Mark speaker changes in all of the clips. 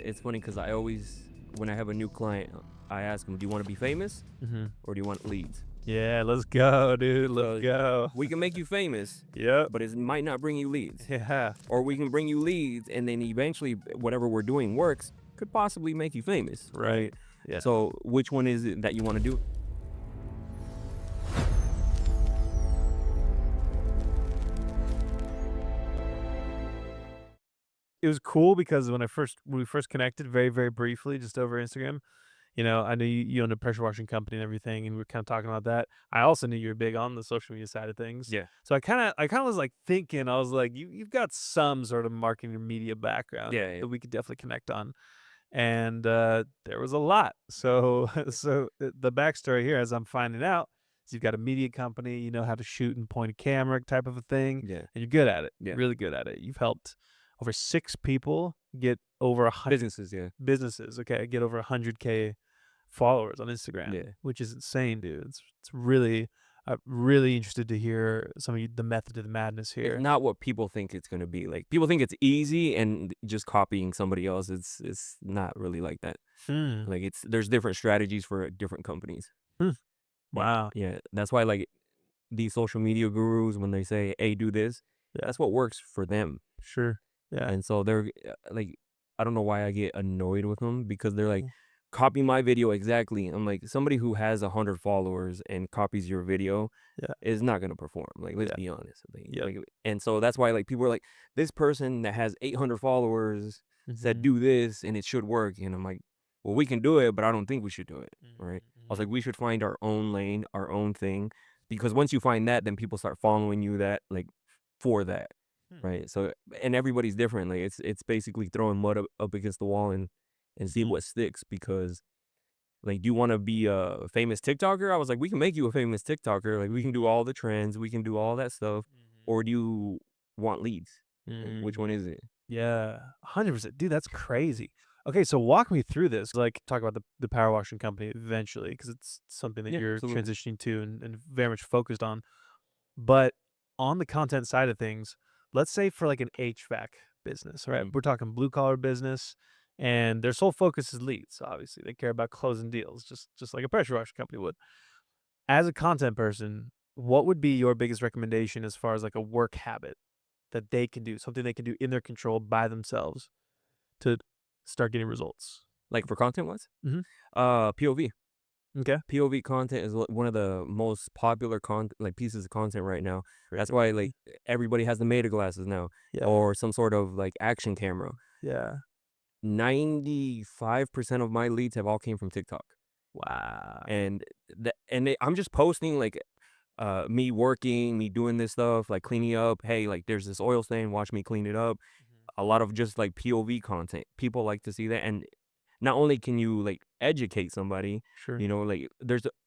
Speaker 1: it's funny because I always, when I have a new client, I ask them, do you want to be famous
Speaker 2: Mhm.
Speaker 1: or do you want leads?
Speaker 2: Yeah, let's go, dude. Let's
Speaker 1: So
Speaker 2: go.
Speaker 1: we can make you famous,
Speaker 2: Yep.
Speaker 1: but it might not bring you leads.
Speaker 2: Yeah.
Speaker 1: Or we can bring you leads and then eventually whatever we're doing works, could possibly make you famous,
Speaker 2: Right.
Speaker 1: right?
Speaker 2: Yeah.
Speaker 1: So which one is it that you want to do?
Speaker 2: It was cool because when we first connected very, very briefly just over Instagram, I knew you owned a pressure washing company and everything, and we were kind of talking about that. I also knew you were big on the social media side of things.
Speaker 1: Yeah.
Speaker 2: So I kinda was like thinking, I was like, you've got some sort of marketing or media background
Speaker 1: Yeah.
Speaker 2: that we could definitely connect on. And there was a lot. So the backstory here, as I'm finding out, is you've got a media company, you know how to shoot and point a camera type of a thing,
Speaker 1: Yeah.
Speaker 2: and you're good at it.
Speaker 1: Yeah.
Speaker 2: Really good at it. You've helped over 6 people get over 100
Speaker 1: Businesses. Yeah.
Speaker 2: businesses, okay, get over 100K followers on Instagram,
Speaker 1: Yeah.
Speaker 2: which is insane, dude. It's really really interested to hear some of the method to the madness
Speaker 1: It's
Speaker 2: here.
Speaker 1: not what people think it's gonna be. Like people think it's easy and just copying somebody else. It's not really like that.
Speaker 2: Hmm.
Speaker 1: Like there's different strategies for different companies.
Speaker 2: Hmm.
Speaker 1: Yeah.
Speaker 2: Wow.
Speaker 1: Yeah. That's why like these social media gurus, when they say, hey, do this,
Speaker 2: Yeah.
Speaker 1: that's what works for them.
Speaker 2: Sure. Yeah.
Speaker 1: And so they're like, I don't know why I get annoyed with them because they're like,
Speaker 2: Mm.
Speaker 1: copy my video exactly. I'm like, somebody who has 100 followers and copies your video
Speaker 2: Yeah.
Speaker 1: is not gonna perform. Like, let's
Speaker 2: Yeah.
Speaker 1: be honest.
Speaker 2: Yep.
Speaker 1: And so that's why like people are like, this person that has 800 followers said
Speaker 2: Mhm.
Speaker 1: do this and it should work. And I'm like, well, we can do it, but I don't think we should do it. Right?
Speaker 2: Mhm,
Speaker 1: I was like,
Speaker 2: mhm.
Speaker 1: we should find our own lane, our own thing, because once you find that, then people start following you that like for that.
Speaker 2: Hmm.
Speaker 1: Right. So and everybody's different. Like it's basically throwing mud up against the wall and see
Speaker 2: Mhm.
Speaker 1: what sticks because like, do you want to be a famous TikToker? I was like, we can make you a famous TikToker. Like we can do all the trends, we can do all that stuff.
Speaker 2: Mhm.
Speaker 1: Or do you want leads? Like, which
Speaker 2: Mhm.
Speaker 1: one is it?
Speaker 2: Yeah, 100%. Dude, that's crazy. Okay, so walk me through this. Like, talk about the power washing company eventually, because it's something that
Speaker 1: Yeah,
Speaker 2: you're
Speaker 1: absolutely.
Speaker 2: transitioning to and very much focused on. But on the content side of things, let's say for like an HVAC business, right?
Speaker 1: Mm,
Speaker 2: We're talking blue collar business, and their sole focus is leads. Obviously, they care about closing deals, just like a pressure washing company would. As a content person, what would be your biggest recommendation as far as like a work habit that they can do, something they can do in their control by themselves to start getting results?
Speaker 1: like for content wise,
Speaker 2: Mhm.
Speaker 1: POV.
Speaker 2: Okay.
Speaker 1: POV content is one of the most popular like pieces of content right now. That's why like everybody has the Meta glasses now
Speaker 2: Yeah.
Speaker 1: or some sort of like action camera.
Speaker 2: Yeah.
Speaker 1: 95% of my leads have all came from TikTok.
Speaker 2: Wow.
Speaker 1: And I'm just posting like me working, me doing this stuff, like cleaning up. Hey, like there's this oil stain, watch me clean it up.
Speaker 2: Mhm.
Speaker 1: A lot of just like POV content. People like to see that. And not only can you like educate somebody,
Speaker 2: Sure.
Speaker 1: like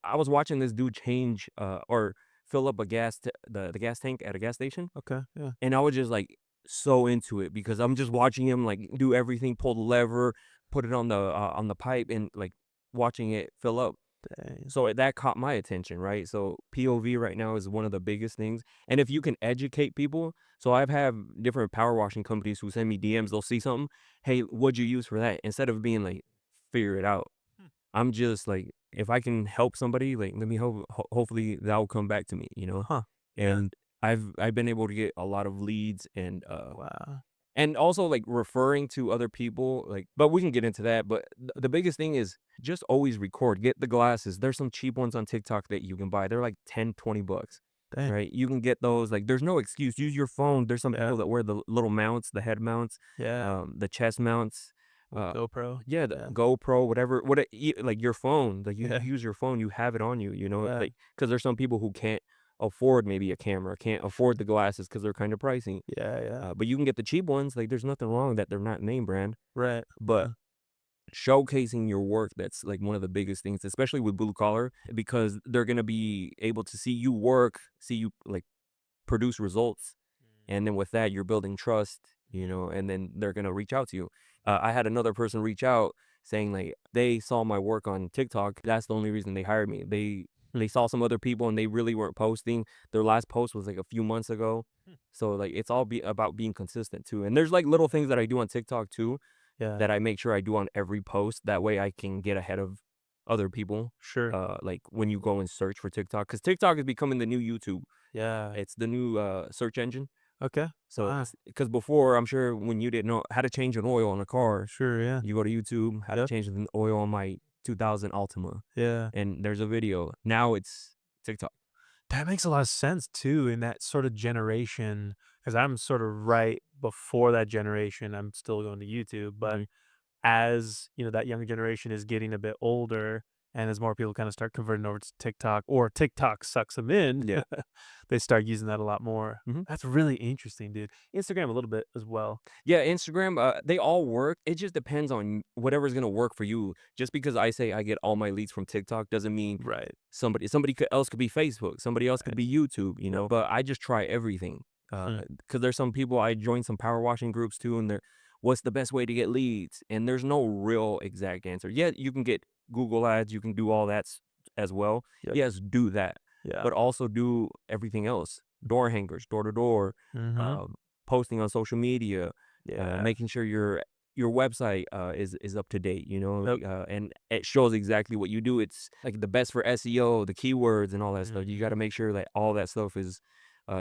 Speaker 1: I was watching this dude change or fill up a the gas tank at a gas station,
Speaker 2: Okay. Yeah.
Speaker 1: and I was just like so into it because I'm just watching him like do everything, pull the lever, put it on the pipe, and like watching it fill up.
Speaker 2: Dang.
Speaker 1: So that caught my attention, right? So POV right now is one of the biggest things. And if you can educate people, so I've had different power washing companies who send me DMs, they'll see something, hey, what'd you use for that? Instead of being like, figure it out.
Speaker 2: Hmm.
Speaker 1: I'm just like, if I can help somebody, like let me hopefully that'll come back to me.
Speaker 2: Huh. Yeah.
Speaker 1: And I've been able to get a lot of leads
Speaker 2: Wow.
Speaker 1: and also like referring to other people, like, but we can get into that. But the biggest thing is just always record, get the glasses. There's some cheap ones on TikTok that you can buy. They're like 10-20 bucks,
Speaker 2: Dang.
Speaker 1: right? You can get those. Like, there's no excuse. Use your phone. There's some
Speaker 2: Yeah.
Speaker 1: people that wear the little mounts, the head mounts,
Speaker 2: Yeah.
Speaker 1: the chest mounts.
Speaker 2: With GoPro.
Speaker 1: Yeah, the
Speaker 2: Yeah.
Speaker 1: GoPro, whatever, like your phone, like you
Speaker 2: Yeah.
Speaker 1: use your phone, you have it on you,
Speaker 2: Yeah.
Speaker 1: like because there's some people who can't afford maybe a camera, can't afford the glasses because they're kind of pricey.
Speaker 2: Yeah. Yeah.
Speaker 1: But you can get the cheap ones. Like, there's nothing wrong that they're not name brand,
Speaker 2: Right.
Speaker 1: but
Speaker 2: Uh,
Speaker 1: showcasing your work, that's like one of the biggest things, especially with blue collar, because they're gonna be able to see you work, see you like produce results, and then with that, you're building trust, and then they're gonna reach out to you. I had another person reach out saying like they saw my work on TikTok. That's the only reason they hired me. They saw some other people and they really weren't posting. Their last post was like a few months ago.
Speaker 2: Hmm.
Speaker 1: So like it's all about being consistent too. And there's like little things that I do on TikTok too.
Speaker 2: Yeah.
Speaker 1: that I make sure I do on every post. That way I can get ahead of other people.
Speaker 2: Sure.
Speaker 1: Like when you go and search for TikTok, because TikTok is becoming the new YouTube.
Speaker 2: Yeah.
Speaker 1: It's the new search engine.
Speaker 2: Okay.
Speaker 1: So,
Speaker 2: Ah,
Speaker 1: because before, I'm sure when you didn't know how to change an oil on a car,
Speaker 2: sure, yeah.
Speaker 1: you go to YouTube, how to
Speaker 2: Yep.
Speaker 1: change the oil on my 2000 Altima,
Speaker 2: Yeah.
Speaker 1: and there's a video. Now it's TikTok.
Speaker 2: That makes a lot of sense too in that sort of generation, because 'cause I'm sort of right before that generation. I'm still going to YouTube, but
Speaker 1: Mhm.
Speaker 2: as, that younger generation is getting a bit older and as more people kinda start converting over to TikTok or TikTok sucks them in,
Speaker 1: Yeah.
Speaker 2: they start using that a lot more.
Speaker 1: Mhm.
Speaker 2: That's really interesting, dude. Instagram a little bit as well.
Speaker 1: Yeah, Instagram, they all work. It just depends on whatever's gonna work for you. Just because I say I get all my leads from TikTok doesn't mean
Speaker 2: Right,
Speaker 1: else could be Facebook, somebody else could
Speaker 2: right.
Speaker 1: be YouTube,
Speaker 2: Yep.
Speaker 1: But I just try everything.
Speaker 2: Hmm.
Speaker 1: Because there's some people I joined some power washing groups too, and they're, "What's the best way to get leads?" And there's no real exact answer. Yeah, you can get Google Ads, you can do all that as well.
Speaker 2: Yep.
Speaker 1: Yes, do that,
Speaker 2: Yeah.
Speaker 1: but also do everything else. Door hangers, door to door,
Speaker 2: Mhm.
Speaker 1: um, posting on social media,
Speaker 2: Yeah.
Speaker 1: making sure your website is up to date,
Speaker 2: Yep.
Speaker 1: and it shows exactly what you do. It's like the best for SEO, the keywords, and all that stuff. You got
Speaker 2: Mhm.
Speaker 1: to make sure that all that stuff is,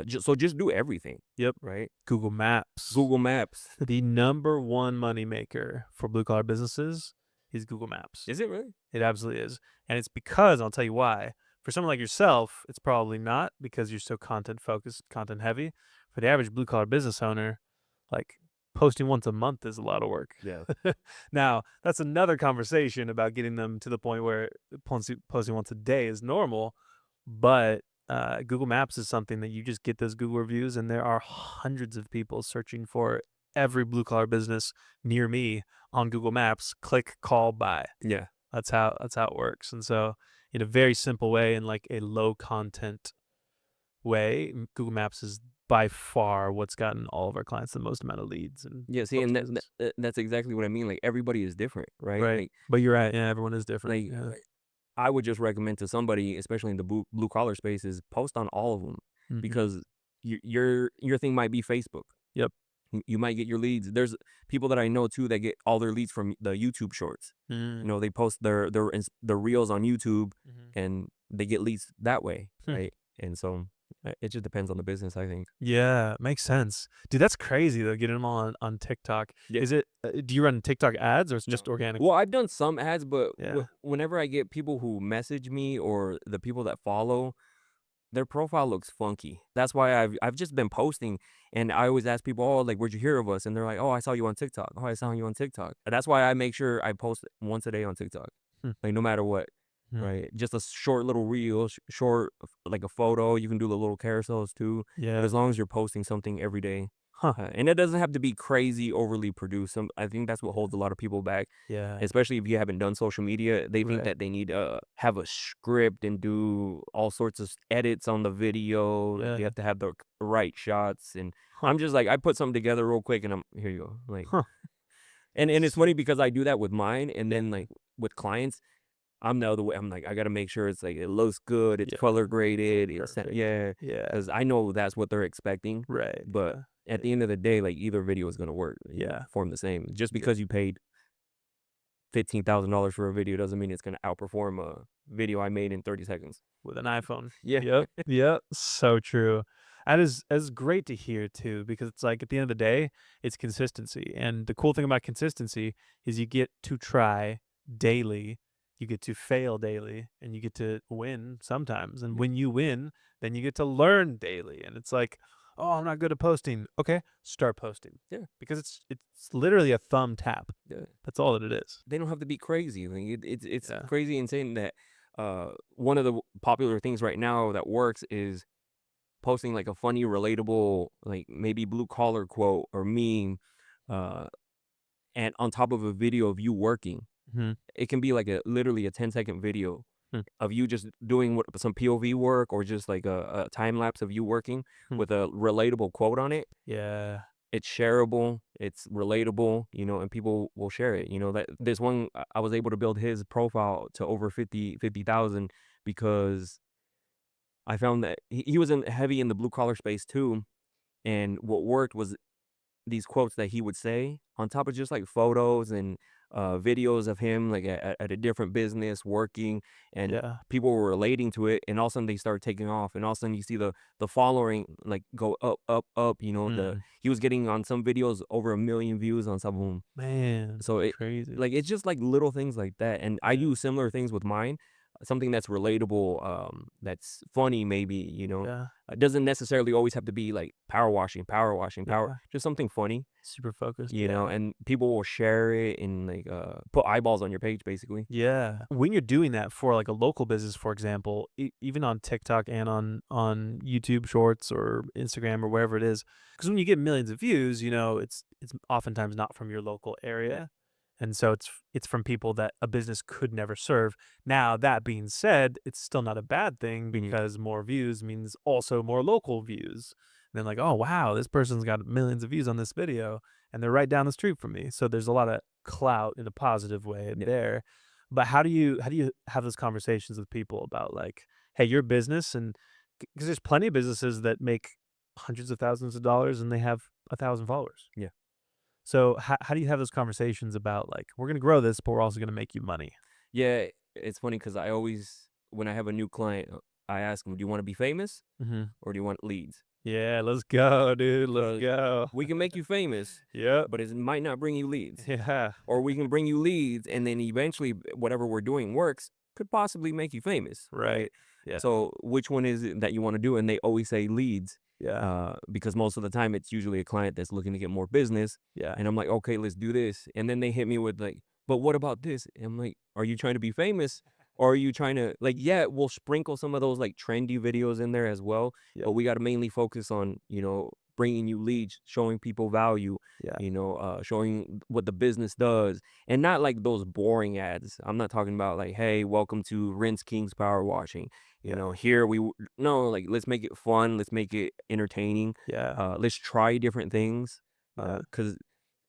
Speaker 1: just do everything,
Speaker 2: Yep.
Speaker 1: right?
Speaker 2: Google Maps.
Speaker 1: Google Maps.
Speaker 2: The number one moneymaker for blue collar businesses is Google Maps.
Speaker 1: Is it really?
Speaker 2: It absolutely is. And it's because I'll tell you why. For someone like yourself, it's probably not because you're so content focused, content heavy. For the average blue collar business owner, like posting once a month is a lot of work.
Speaker 1: Yeah.
Speaker 2: Now, that's another conversation about getting them to the point where posting once a day is normal. But Google Maps is something that you just get those Google reviews, and there are hundreds of people searching for every blue collar business near me on Google Maps. Click, call, buy.
Speaker 1: Yeah.
Speaker 2: That's how it works. And so, in a very simple way, in like a low content way, Google Maps is by far what's gotten all of our clients the most amount of leads and
Speaker 1: Yeah. See,
Speaker 2: most
Speaker 1: and
Speaker 2: business.
Speaker 1: that's exactly what I mean. Like everybody is different, right?
Speaker 2: Right. But you're right. Yeah, everyone is different.
Speaker 1: Like
Speaker 2: Yeah.
Speaker 1: I would just recommend to somebody, especially in the blue collar spaces, post on all of them,
Speaker 2: Hmm.
Speaker 1: because your thing might be Facebook.
Speaker 2: Yep.
Speaker 1: You might get your leads. There's people that I know too that get all their leads from the YouTube Shorts.
Speaker 2: Mm.
Speaker 1: They post their reels on YouTube,
Speaker 2: Hmm.
Speaker 1: and they get leads that way,
Speaker 2: Hmm.
Speaker 1: right? And so it just depends on the business, I think.
Speaker 2: Yeah, makes sense. Dude, that's crazy though, getting them all on TikTok.
Speaker 1: Yeah.
Speaker 2: Is it do you run TikTok ads or it's just
Speaker 1: No.
Speaker 2: organic?
Speaker 1: Well, I've done some ads, but
Speaker 2: Yeah.
Speaker 1: whenever I get people who message me or the people that follow, their profile looks funky. That's why I've just been posting, and I always ask people, "Oh, like, where'd you hear of us?" And they're like, "Oh, I saw you on TikTok. Oh, I saw you on TikTok." And that's why I make sure I post once a day on TikTok,
Speaker 2: Hmm.
Speaker 1: like no matter what,
Speaker 2: Hmm.
Speaker 1: right? Just a short little reel, short like a photo. You can do the little carousels too, but
Speaker 2: Yeah.
Speaker 1: as long as you're posting something every day,
Speaker 2: Huh.
Speaker 1: and it doesn't have to be crazy, overly produced. I think that's what holds a lot of people back,
Speaker 2: Yeah.
Speaker 1: especially if you haven't done social media. They think
Speaker 2: Right.
Speaker 1: that they need to have a script and do all sorts of edits on the video.
Speaker 2: Yeah.
Speaker 1: You have to have the right shots, and
Speaker 2: Huh.
Speaker 1: I'm just like, I put something together real quick, and I'm here. You go, like,
Speaker 2: Huh.
Speaker 1: and it's funny because I do that with mine, and
Speaker 2: Yeah.
Speaker 1: then like with clients, I'm the other way. I'm like, I gotta make sure it's like it looks good, it's
Speaker 2: Yeah.
Speaker 1: color graded,
Speaker 2: Perfect.
Speaker 1: yeah,
Speaker 2: Yeah.
Speaker 1: because I know that's what they're expecting.
Speaker 2: Right.
Speaker 1: But
Speaker 2: Yeah.
Speaker 1: at the end of the day, like either video is gonna work,
Speaker 2: Yeah.
Speaker 1: perform the same. Just
Speaker 2: Yeah.
Speaker 1: because you paid $15,000 for a video doesn't mean it's gonna outperform a video I made in 30 seconds.
Speaker 2: With an iPhone.
Speaker 1: Yeah.
Speaker 2: Yep. Yep. So true. That is great to hear too, because it's like at the end of the day, it's consistency. And the cool thing about consistency is you get to try daily, you get to fail daily, and you get to win sometimes. And
Speaker 1: Yeah.
Speaker 2: when you win, then you get to learn daily. And it's like, oh, I'm not good at posting. Okay, start posting.
Speaker 1: Yeah.
Speaker 2: Because it's literally a thumb tap.
Speaker 1: Yeah.
Speaker 2: That's all that it is.
Speaker 1: They don't have to be crazy. Like it's
Speaker 2: Yeah.
Speaker 1: crazy insane that one of the popular things right now that works is posting like a funny, relatable, like maybe blue collar quote or meme, uh, and on top of a video of you working.
Speaker 2: Hmm.
Speaker 1: It can be like a literally a 10-second video
Speaker 2: Hmm.
Speaker 1: of you just doing some POV work, or just like a time lapse of you working
Speaker 2: Hmm.
Speaker 1: with a relatable quote on it.
Speaker 2: Yeah.
Speaker 1: It's shareable, it's relatable, and people will share it. That this one, I was able to build his profile to over 50,000 because I found that he was heavy in the blue collar space too. And what worked was these quotes that he would say on top of just like photos and videos of him like at a different business working, and
Speaker 2: Yeah.
Speaker 1: people were relating to it, and all of a sudden they start taking off, and all of a sudden you see the following like go up, up, up.
Speaker 2: Mm.
Speaker 1: He was getting on some videos over 1 million views on some of them.
Speaker 2: Man,
Speaker 1: So
Speaker 2: crazy.
Speaker 1: it's just like little things like that, and I
Speaker 2: Yeah.
Speaker 1: do similar things with mine. Something that's relatable, that's funny, maybe,
Speaker 2: Yeah.
Speaker 1: it doesn't necessarily always have to be like power washing, power,
Speaker 2: Yeah.
Speaker 1: just something funny,
Speaker 2: Super focused. Yeah.
Speaker 1: and people will share it and like put eyeballs on your page, basically.
Speaker 2: Yeah. When you're doing that for like a local business, for example, even on TikTok and on YouTube Shorts or Instagram or wherever it is, because when you get millions of views, it's oftentimes not from your local
Speaker 1: Yeah.
Speaker 2: area, and so it's from people that a business could never serve. Now that being said, it's still not a bad thing
Speaker 1: Hmm.
Speaker 2: because more views means also more local views. And then like, oh wow, this person's got millions of views on this video, and they're right down the street from me. So there's a lot of clout in a positive way
Speaker 1: Yeah.
Speaker 2: there. But how do you have those conversations with people about like, hey, your business, and because there's plenty of businesses that make hundreds of thousands of dollars and they have 1,000 followers.
Speaker 1: Yeah.
Speaker 2: So how do you have those conversations about like, we're gonna grow this, but we're also gonna make you money?
Speaker 1: Yeah. It's funny because I always, when I have a new client, I ask them, do you want to be famous
Speaker 2: Hmm.
Speaker 1: or do you want leads?
Speaker 2: Yeah, let's go, dude. Let's
Speaker 1: Because
Speaker 2: go.
Speaker 1: we can make you famous,
Speaker 2: Yep.
Speaker 1: but it might not bring you leads.
Speaker 2: Yeah.
Speaker 1: Or we can bring you leads, and then eventually whatever we're doing works, could possibly make you famous,
Speaker 2: Right.
Speaker 1: right?
Speaker 2: Yeah.
Speaker 1: So which one is it that you want to do? And they always say leads,
Speaker 2: Yeah.
Speaker 1: because most of the time it's usually a client that's looking to get more business.
Speaker 2: Yeah.
Speaker 1: And I'm like, okay, let's do this. And then they hit me with like, but what about this? And I'm like, are you trying to be famous? Or are you trying to like, yeah, we'll sprinkle some of those like trendy videos in there as well,
Speaker 2: Yeah.
Speaker 1: but we got to mainly focus on, bringing you leads, showing people value,
Speaker 2: Yeah.
Speaker 1: showing what the business does, and not like those boring ads. I'm not talking about like, hey, welcome to Rinse King's Power Washing.
Speaker 2: Yeah.
Speaker 1: Here no, like let's make it fun, let's make it entertaining.
Speaker 2: Yeah.
Speaker 1: Let's try different things,
Speaker 2: Yeah.
Speaker 1: because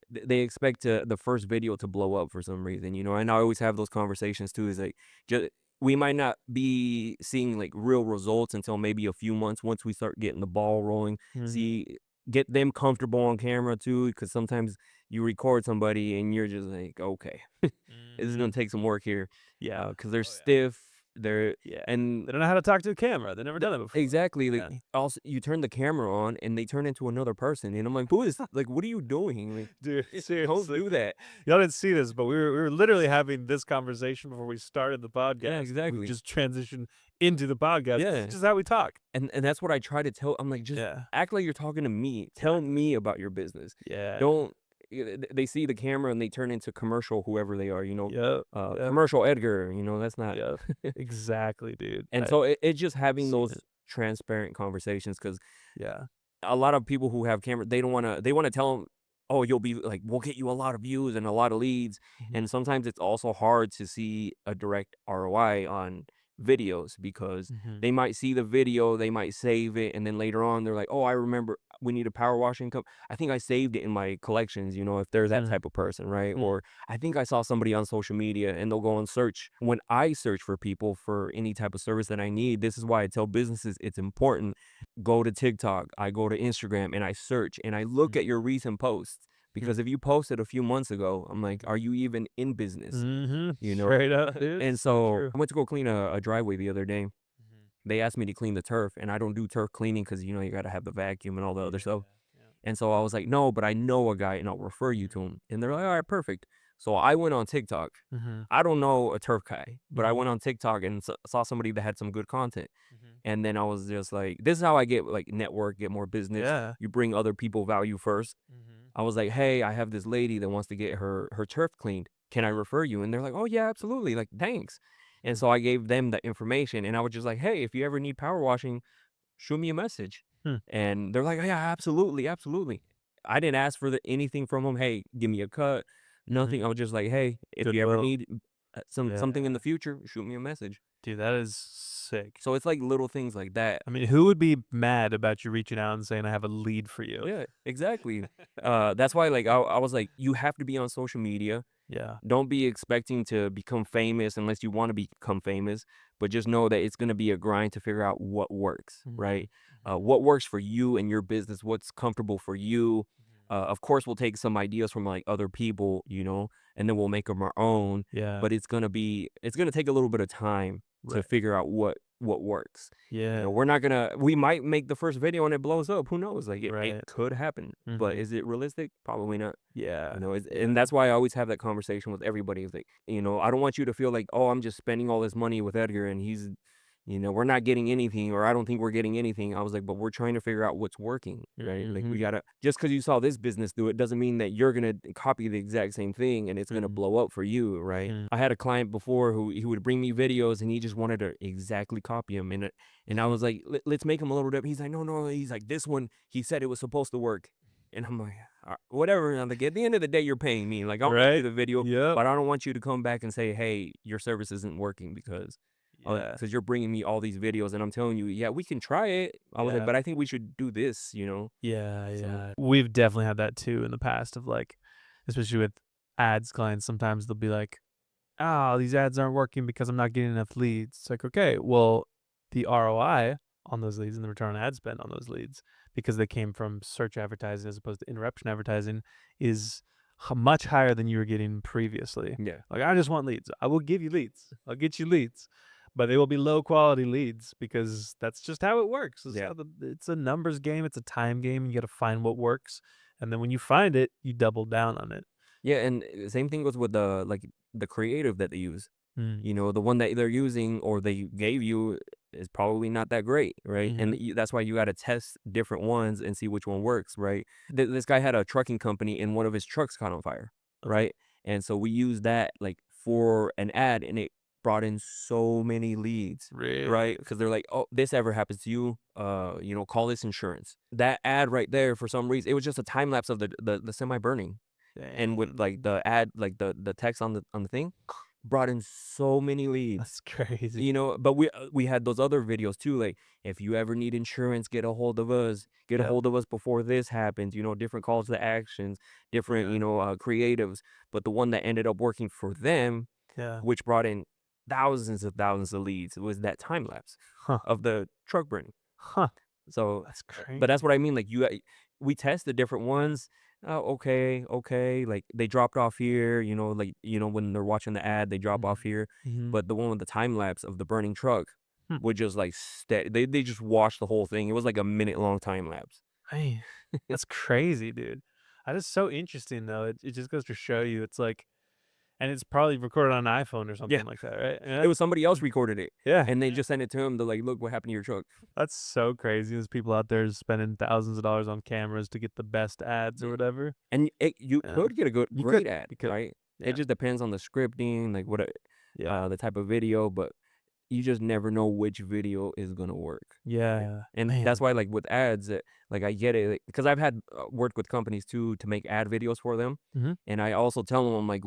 Speaker 1: they expect the first video to blow up for some reason, and I always have those conversations too. Is like, just we might not be seeing like real results until maybe a few months once we start getting the ball rolling.
Speaker 2: Hmm.
Speaker 1: See, get them comfortable on camera too, because sometimes you record somebody and you're just like, okay, this is
Speaker 2: Hmm.
Speaker 1: gonna take some work here,
Speaker 2: Yeah.
Speaker 1: because they're
Speaker 2: Oh yeah.
Speaker 1: stiff, they're
Speaker 2: Yeah.
Speaker 1: and
Speaker 2: They don't know how to talk to a camera. They've never done it before.
Speaker 1: exactly, like,
Speaker 2: Yeah.
Speaker 1: also you turn the camera on and they turn into another person, and I'm like, who is like, what are you doing? Like,
Speaker 2: Dude,
Speaker 1: don't
Speaker 2: seriously.
Speaker 1: do that.
Speaker 2: Y'all didn't see this, but we were literally having this conversation before we started the
Speaker 1: Yeah,
Speaker 2: podcast. We've
Speaker 1: exactly.
Speaker 2: just transitioned into the podcast. This is
Speaker 1: Yeah.
Speaker 2: just how we talk.
Speaker 1: And that's what I try to tell. I'm like, "Just
Speaker 2: Yeah.
Speaker 1: act like you're talking to me. Tell
Speaker 2: Exactly.
Speaker 1: me about your business.
Speaker 2: Yeah.
Speaker 1: Don't." They see the camera and they turn into commercial whoever they are,
Speaker 2: Yep. Yep.
Speaker 1: commercial Edgar, that's not.
Speaker 2: Yep. Exactly, dude.
Speaker 1: And so it's just having
Speaker 2: Seen
Speaker 1: those
Speaker 2: it.
Speaker 1: transparent conversations, because
Speaker 2: Yeah.
Speaker 1: a lot of people who have camera, they wanna tell them, "Oh, you'll be like, we'll get you a lot of views and a lot of leads."
Speaker 2: Mhm.
Speaker 1: And sometimes it's also hard to see a direct ROI on videos, because
Speaker 2: Mhm.
Speaker 1: they might see the video, they might save it, and then later on they're like, "Oh, I remember we need a power washing cup. I think I saved it in my collections," if they're that
Speaker 2: Mm.
Speaker 1: type of person, right?
Speaker 2: Mm.
Speaker 1: Or I think I saw somebody on social media, and they'll go and search. When I search for people for any type of service that I need, this is why I tell businesses it's important. Go to TikTok, I go to Instagram, and I search and I look
Speaker 2: Mm.
Speaker 1: at your recent posts,
Speaker 2: Mm.
Speaker 1: because if you posted a few months ago, I'm like, are you even in business?
Speaker 2: Mhm.
Speaker 1: You know?
Speaker 2: Straight up, dude.
Speaker 1: And
Speaker 2: So
Speaker 1: so
Speaker 2: true.
Speaker 1: I went to go clean a driveway the other day.
Speaker 2: Mhm.
Speaker 1: They asked me to clean the turf, and I don't do turf cleaning because you got to have the vacuum and all the other
Speaker 2: Yeah.
Speaker 1: stuff.
Speaker 2: Yeah.
Speaker 1: And so I was like, no, but I know a guy and I'll refer you to
Speaker 2: Mhm.
Speaker 1: him. And they're like, all right, perfect. So I went on TikTok.
Speaker 2: Mhm.
Speaker 1: I don't know a turf guy, but I
Speaker 2: Mhm.
Speaker 1: went on TikTok and saw somebody that had some good content.
Speaker 2: Mhm.
Speaker 1: And then I was just like, this is how I get like network, get more business.
Speaker 2: Yeah.
Speaker 1: You bring other people value first.
Speaker 2: Mhm.
Speaker 1: I was like, hey, I have this lady that wants to get her turf cleaned. Can I
Speaker 2: Mhm.
Speaker 1: refer you? And they're like, oh yeah, absolutely. Like, thanks. And
Speaker 2: Mm.
Speaker 1: so I gave them the information, and I was just like, hey, if you ever need power washing, shoot me a message.
Speaker 2: Hmm.
Speaker 1: And they're like, yeah, absolutely, absolutely. I didn't ask for anything from them. Hey, give me a cut.
Speaker 2: Mhm.
Speaker 1: Nothing. I was just like, hey, if you ever
Speaker 2: Goodwill.
Speaker 1: need something in the
Speaker 2: Yeah.
Speaker 1: future, shoot me a message.
Speaker 2: Dude, that is sick.
Speaker 1: So it's like little things like that.
Speaker 2: I mean, who would be mad about you reaching out and saying, "I have a lead for you"?
Speaker 1: Yeah, exactly. That's why, like, I was like, you have to be on social media.
Speaker 2: Yeah.
Speaker 1: Don't be expecting to become famous unless you want to become famous, but just know that it's going to be a grind to figure out what works,
Speaker 2: Mhm.
Speaker 1: right?
Speaker 2: Mhm.
Speaker 1: What works for you and your business, what's comfortable for you. Of course, we'll take some ideas from like other people, and then we'll make them our own.
Speaker 2: Yeah.
Speaker 1: But it's gonna take a little bit of time to
Speaker 2: Right.
Speaker 1: figure out what works.
Speaker 2: Yeah.
Speaker 1: We're not gonna. We might make the first video and it blows up. Who knows? Like it
Speaker 2: Right.
Speaker 1: could happen, but
Speaker 2: Mhm.
Speaker 1: is it realistic? Probably not.
Speaker 2: Yeah.
Speaker 1: And
Speaker 2: Yeah.
Speaker 1: that's why I always have that conversation with everybody. It's like, I don't want you to feel like, oh, I'm just spending all this money with Edgar and we're not getting anything, or I don't think we're getting anything. I was like, but we're trying to figure out what's working, right? Like we
Speaker 2: Mhm.
Speaker 1: gotta, just because you saw this business do it doesn't mean that you're gonna copy the exact same thing and it's gonna
Speaker 2: Mhm.
Speaker 1: blow up for you, right?
Speaker 2: Mhm.
Speaker 1: I had a client before who he would bring me videos and he just wanted to exactly copy them. And I was like, Let's make them a little different." He's like, no, no. He's like, this one, he said it was supposed to work. And I'm like, whatever. I'm like, at the end of the day, you're paying me. Like, I'll make you
Speaker 2: Right?
Speaker 1: the video,
Speaker 2: Yep.
Speaker 1: but I don't want you to come back and say, hey, your service isn't working
Speaker 2: Yeah.
Speaker 1: because you're bringing me all these videos and I'm telling you, yeah, we can try it. I was like,
Speaker 2: Yeah.
Speaker 1: but I think we should do this,
Speaker 2: Yeah,
Speaker 1: So
Speaker 2: yeah. We've definitely had that too in the past of like, especially with ads clients, sometimes they'll be like, "Oh, these ads aren't working because I'm not getting enough leads." It's like, okay, well, the ROI on those leads and the return on ad spend on those leads, because they came from search advertising as opposed to interruption advertising, is much higher than you were getting previously.
Speaker 1: yeah,
Speaker 2: Like, I just want leads. I will give you leads. I'll get you leads, but they will be low quality leads because that's just how it works. It's
Speaker 1: yeah.
Speaker 2: how it's a numbers game. It's a time game. You got to find what works, and then when you find it, you double down on it.
Speaker 1: Yeah, and same thing goes with the creative that they use.
Speaker 2: Mm.
Speaker 1: The one that they're using or they gave you is probably not that great, right? And
Speaker 2: Hmm.
Speaker 1: that's why you got to test different ones and see which one works, right? This guy had a trucking company and one of his trucks caught on fire,
Speaker 2: Okay.
Speaker 1: right? And so we used that like for an ad and it brought in so many leads,
Speaker 2: Really?
Speaker 1: right? Because they're like, oh, this ever happens to you, call this insurance. That ad right there, for some reason, it was just a time lapse of the semi burning, and with like
Speaker 2: Dang.
Speaker 1: the ad, like the text on the thing, brought in so many leads.
Speaker 2: That's crazy.
Speaker 1: But we had those other videos too, like, if you ever need insurance, get a hold of us. Get a
Speaker 2: Yep.
Speaker 1: hold of us before this happens. Different calls to actions, different
Speaker 2: Yeah.
Speaker 1: creatives. But the one that ended up working for them,
Speaker 2: Yeah.
Speaker 1: which brought in thousands of leads, was that time lapse
Speaker 2: Huh.
Speaker 1: of the truck burning.
Speaker 2: Huh.
Speaker 1: So,
Speaker 2: That's
Speaker 1: but that's
Speaker 2: crazy.
Speaker 1: what I mean, like, we tested different ones. Oh, okay, okay, like, they dropped off here, like, when they're watching the ad, they drop off
Speaker 2: Mhm.
Speaker 1: here,
Speaker 2: Mhm.
Speaker 1: but the one with the time lapse of the burning truck
Speaker 2: Hmm.
Speaker 1: would just, like, they just watched the whole thing. It was like a minute-long time lapse.
Speaker 2: Man, that's crazy, dude. That is so interesting, though. It just goes to show you, it's like, and it's probably recorded on an iPhone or
Speaker 1: Yeah,
Speaker 2: something like that, right?
Speaker 1: it was somebody else recorded it,
Speaker 2: Yeah.
Speaker 1: and they
Speaker 2: Yeah.
Speaker 1: just sent it to him. They're like, "Look what happened to your truck."
Speaker 2: That's so crazy. There's people out there spending thousands of dollars on cameras to get the best ads or
Speaker 1: Yeah,
Speaker 2: whatever.
Speaker 1: and you
Speaker 2: Yeah.
Speaker 1: could get a
Speaker 2: You could.
Speaker 1: great ad,
Speaker 2: You could.
Speaker 1: right? It
Speaker 2: Yeah.
Speaker 1: just depends on the scripting, like,
Speaker 2: Yeah.
Speaker 1: the type of video, but you just never know which video is gonna work, right?
Speaker 2: Yeah.
Speaker 1: And that's
Speaker 2: Man.
Speaker 1: why, like, with ads, like, I get it, because I've had worked with companies too to make ad videos for them,
Speaker 2: Mhm.
Speaker 1: and I also tell them, like,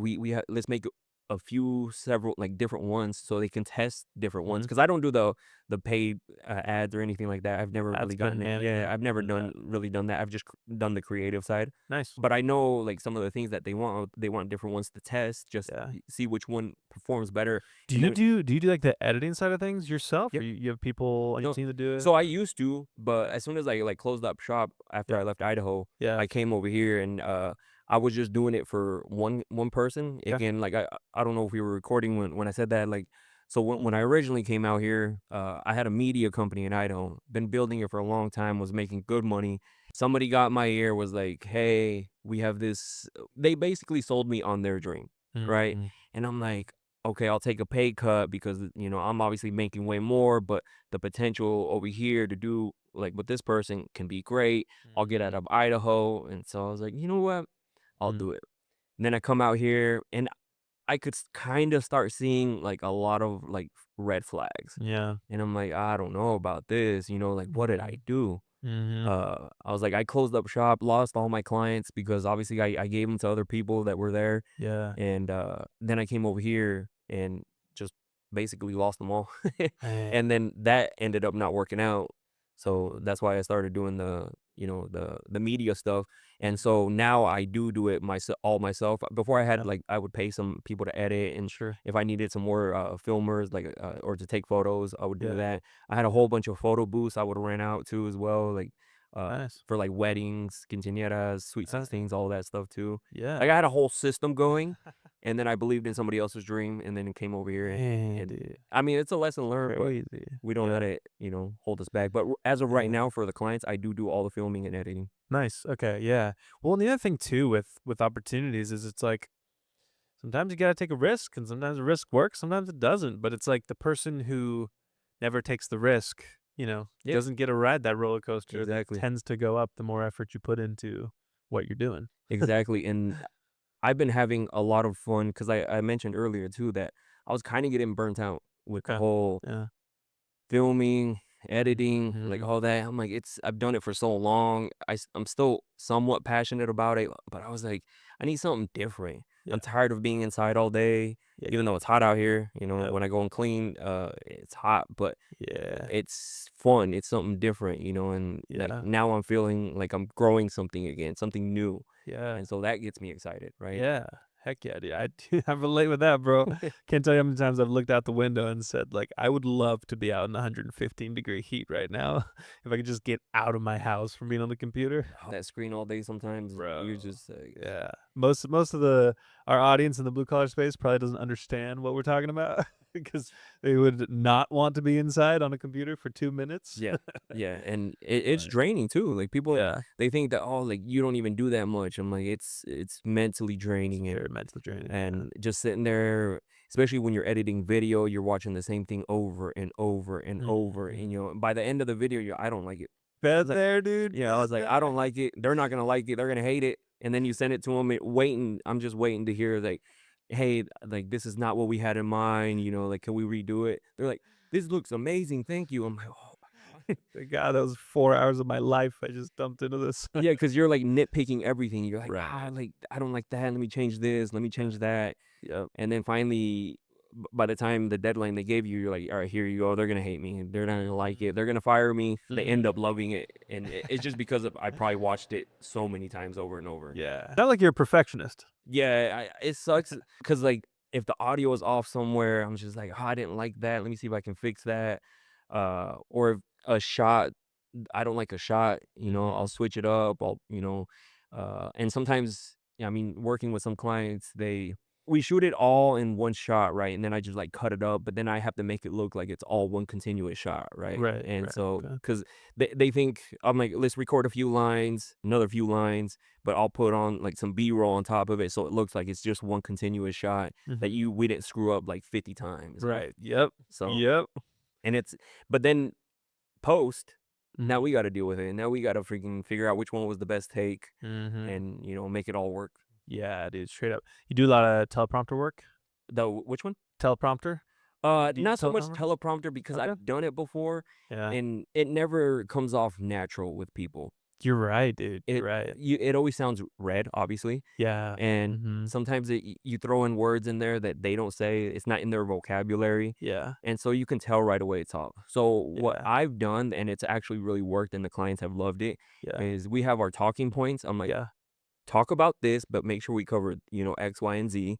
Speaker 1: let's make a few, several, like, different ones so they can test different ones,
Speaker 2: Mhm.
Speaker 1: because I don't do the paid ads or anything like that. I've never
Speaker 2: Ad
Speaker 1: really
Speaker 2: spend
Speaker 1: gotten it. Yeah,
Speaker 2: management.
Speaker 1: I've never
Speaker 2: None of that.
Speaker 1: done that. I've just done the creative side.
Speaker 2: Nice.
Speaker 1: But I know, like, some of the things that they want. They want different ones to test, just
Speaker 2: Yeah.
Speaker 1: see which one performs better,
Speaker 2: Do
Speaker 1: and
Speaker 2: you
Speaker 1: then
Speaker 2: do like the editing side of things yourself, or
Speaker 1: yep.
Speaker 2: you have people on your
Speaker 1: No.
Speaker 2: team to do it?
Speaker 1: So I used to, but as soon as I, like, closed up shop after
Speaker 2: Yeah.
Speaker 1: I left Idaho,
Speaker 2: Yeah.
Speaker 1: I came over here and, I was just doing it for one person.
Speaker 2: Yeah.
Speaker 1: Again, like, I don't know if we were recording when I said that, like, so when I originally came out here, I had a media company in Idaho, been building it for a long time, was making good money. Somebody got my ear, was like, "Hey, we have this." They basically sold me on their dream, right?
Speaker 2: Mhm.
Speaker 1: And I'm like, "Okay, I'll take a pay cut because, I'm obviously making way more, but the potential over here to do like with this person can be great. I'll get out
Speaker 2: Mhm.
Speaker 1: of Idaho." And so I was like, you know what? I'll
Speaker 2: Mm.
Speaker 1: do it. And then I come out here and I could kind of start seeing like a lot of like red flags.
Speaker 2: Yeah.
Speaker 1: And I'm like, I don't know about this, like what did I
Speaker 2: Mhm.
Speaker 1: do?
Speaker 2: Mhm.
Speaker 1: I was like, I closed up shop, lost all my clients because obviously I gave them to other people that were there.
Speaker 2: Yeah.
Speaker 1: And then I came over here and just basically lost them all.
Speaker 2: Man.
Speaker 1: And then that ended up not working out. So that's why I started doing the media stuff. And
Speaker 2: Mhm.
Speaker 1: so now I do it myself, all myself. Before I had
Speaker 2: Yeah.
Speaker 1: like I would pay some people to edit, and
Speaker 2: Sure.
Speaker 1: if I needed some more filmers like or to take photos, I would do
Speaker 2: Yeah.
Speaker 1: that. I had a
Speaker 2: Yeah.
Speaker 1: whole bunch of photo booths I would rent out too as well. Like uh,
Speaker 2: Nice.
Speaker 1: for like weddings, quinceañeras, sweet
Speaker 2: Uh,
Speaker 1: 16s, all that stuff too.
Speaker 2: yeah.
Speaker 1: Like I had a whole system going, and then I believed in somebody else's dream, and then it came over here,
Speaker 2: Man,
Speaker 1: and
Speaker 2: dude.
Speaker 1: I mean it's a lesson learned, but
Speaker 2: Crazy.
Speaker 1: we don't
Speaker 2: Yeah.
Speaker 1: let it, hold us back. But as of right
Speaker 2: Yeah.
Speaker 1: now, for the clients, I do all the filming and editing.
Speaker 2: Nice. Okay. Yeah. Well, and the other thing too with opportunities is it's like sometimes you gotta take a risk, and sometimes the risk works, sometimes it doesn't. But it's like the person who never takes the risk,
Speaker 1: Yep,
Speaker 2: doesn't get to ride that roller coaster that
Speaker 1: exactly,
Speaker 2: tends to go up the more effort you put into what you're doing.
Speaker 1: exactly. And I've been having a lot of fun because I mentioned earlier too that I was kind of getting burnt out with the
Speaker 2: Okay.
Speaker 1: whole
Speaker 2: Yeah.
Speaker 1: filming, editing, like
Speaker 2: Mhm.
Speaker 1: all that. I'm like, I've done it for so long. I'm still somewhat passionate about it, but I was like, I need something different.
Speaker 2: Yeah.
Speaker 1: I'm tired of being inside all day,
Speaker 2: Yeah.
Speaker 1: even though it's hot out here.
Speaker 2: Yep.
Speaker 1: When I go and clean, it's hot, but
Speaker 2: Yeah.
Speaker 1: it's fun. It's something different, and like
Speaker 2: Yeah.
Speaker 1: now I'm feeling like I'm growing something again, something new.
Speaker 2: Yeah.
Speaker 1: And so that gets me excited, right?
Speaker 2: Yeah. Heck yeah, dude. I relate with that, bro. Can't tell you how many times I've looked out the window and said, like, I would love to be out in 115-degree heat right now if I could just get out of my house from being on the computer.
Speaker 1: That screen all day sometimes,
Speaker 2: Bro.
Speaker 1: you're just like,
Speaker 2: Yeah. Most of the our audience in the blue collar space probably doesn't understand what we're talking about because they would not want to be inside on a computer for 2 minutes.
Speaker 1: yeah, yeah, and it's
Speaker 2: But
Speaker 1: draining too. Like people,
Speaker 2: yeah,
Speaker 1: they think that like you don't even do that much. I'm like it's mentally
Speaker 2: it's
Speaker 1: draining,
Speaker 2: very mentally draining. Yeah.
Speaker 1: and just sitting there, especially when you're editing video, you're watching the same thing over and over and over, and
Speaker 2: Mhm.
Speaker 1: by the end of the video, I don't like it. I was
Speaker 2: Bet
Speaker 1: like,
Speaker 2: there, dude.
Speaker 1: yeah, I
Speaker 2: Bet
Speaker 1: was like, I
Speaker 2: there.
Speaker 1: don't like it. They're not gonna like it. They're gonna hate it. And then you send it to them, waiting. I'm just waiting to hear like, hey, like this is not what we had in mind. Like can we redo it? They're like, this looks amazing. Thank you. I'm like, oh my god.
Speaker 2: Thank God, that was 4 hours of my life I just dumped into this.
Speaker 1: Yeah, because you're like nitpicking everything. You're like,
Speaker 2: Right.
Speaker 1: like I don't like that. Let me change this. Let me
Speaker 2: Yeah.
Speaker 1: change that.
Speaker 2: Yep.
Speaker 1: And then finally, by the time the deadline they gave you, you're like, all right, here you go. They're gonna hate me. They're not gonna like it. They're gonna fire me. They end
Speaker 2: Mhm.
Speaker 1: up loving it, and it's just because of I probably watched it so many times over and over.
Speaker 2: Yeah. Not like you're a perfectionist.
Speaker 1: Yeah, it sucks because like if the audio is off somewhere, I'm just like, oh, I didn't like that. Let me see if I can fix that. Or if a shot, I don't like a shot, I'll
Speaker 2: Mhm.
Speaker 1: switch it up. And sometimes, yeah, I mean, working with some clients, we shoot it all in one shot, right? And then I just like cut it up, but then I have to make it look like it's all one continuous shot, right?
Speaker 2: Right,
Speaker 1: And
Speaker 2: right,
Speaker 1: so,
Speaker 2: okay.
Speaker 1: because they think I'm like, let's record a few lines, another few lines, but I'll put on like some B-roll on top of it, so it looks like it's just one continuous shot that
Speaker 2: Mhm.
Speaker 1: we didn't screw up like 50 times.
Speaker 2: Right, yep,
Speaker 1: So,
Speaker 2: yep.
Speaker 1: and but then post, now
Speaker 2: Mhm.
Speaker 1: we got to deal with it. Now we got to freaking figure out which one was the best take,
Speaker 2: Mhm.
Speaker 1: and make it all work.
Speaker 2: Yeah, dude, straight up. You do a lot of teleprompter work?
Speaker 1: Which one?
Speaker 2: Teleprompter? Do you
Speaker 1: Not so much
Speaker 2: teleprompter?
Speaker 1: teleprompter because
Speaker 2: Okay.
Speaker 1: I've done it before,
Speaker 2: Yeah.
Speaker 1: and it never comes off natural with people.
Speaker 2: You're right, dude,
Speaker 1: It
Speaker 2: you're right.
Speaker 1: it always sounds read, obviously,
Speaker 2: Yeah.
Speaker 1: and
Speaker 2: Mhm.
Speaker 1: sometimes you throw in words in there that they don't say. It's not in their vocabulary,
Speaker 2: Yeah.
Speaker 1: and so you can tell right away it's off. So what
Speaker 2: Yeah.
Speaker 1: I've done, and it's actually really worked, and the clients have loved it,
Speaker 2: Yeah.
Speaker 1: is we have our talking points. I'm like,
Speaker 2: Yeah.
Speaker 1: talk about this, but make sure we cover, X, Y, and Z.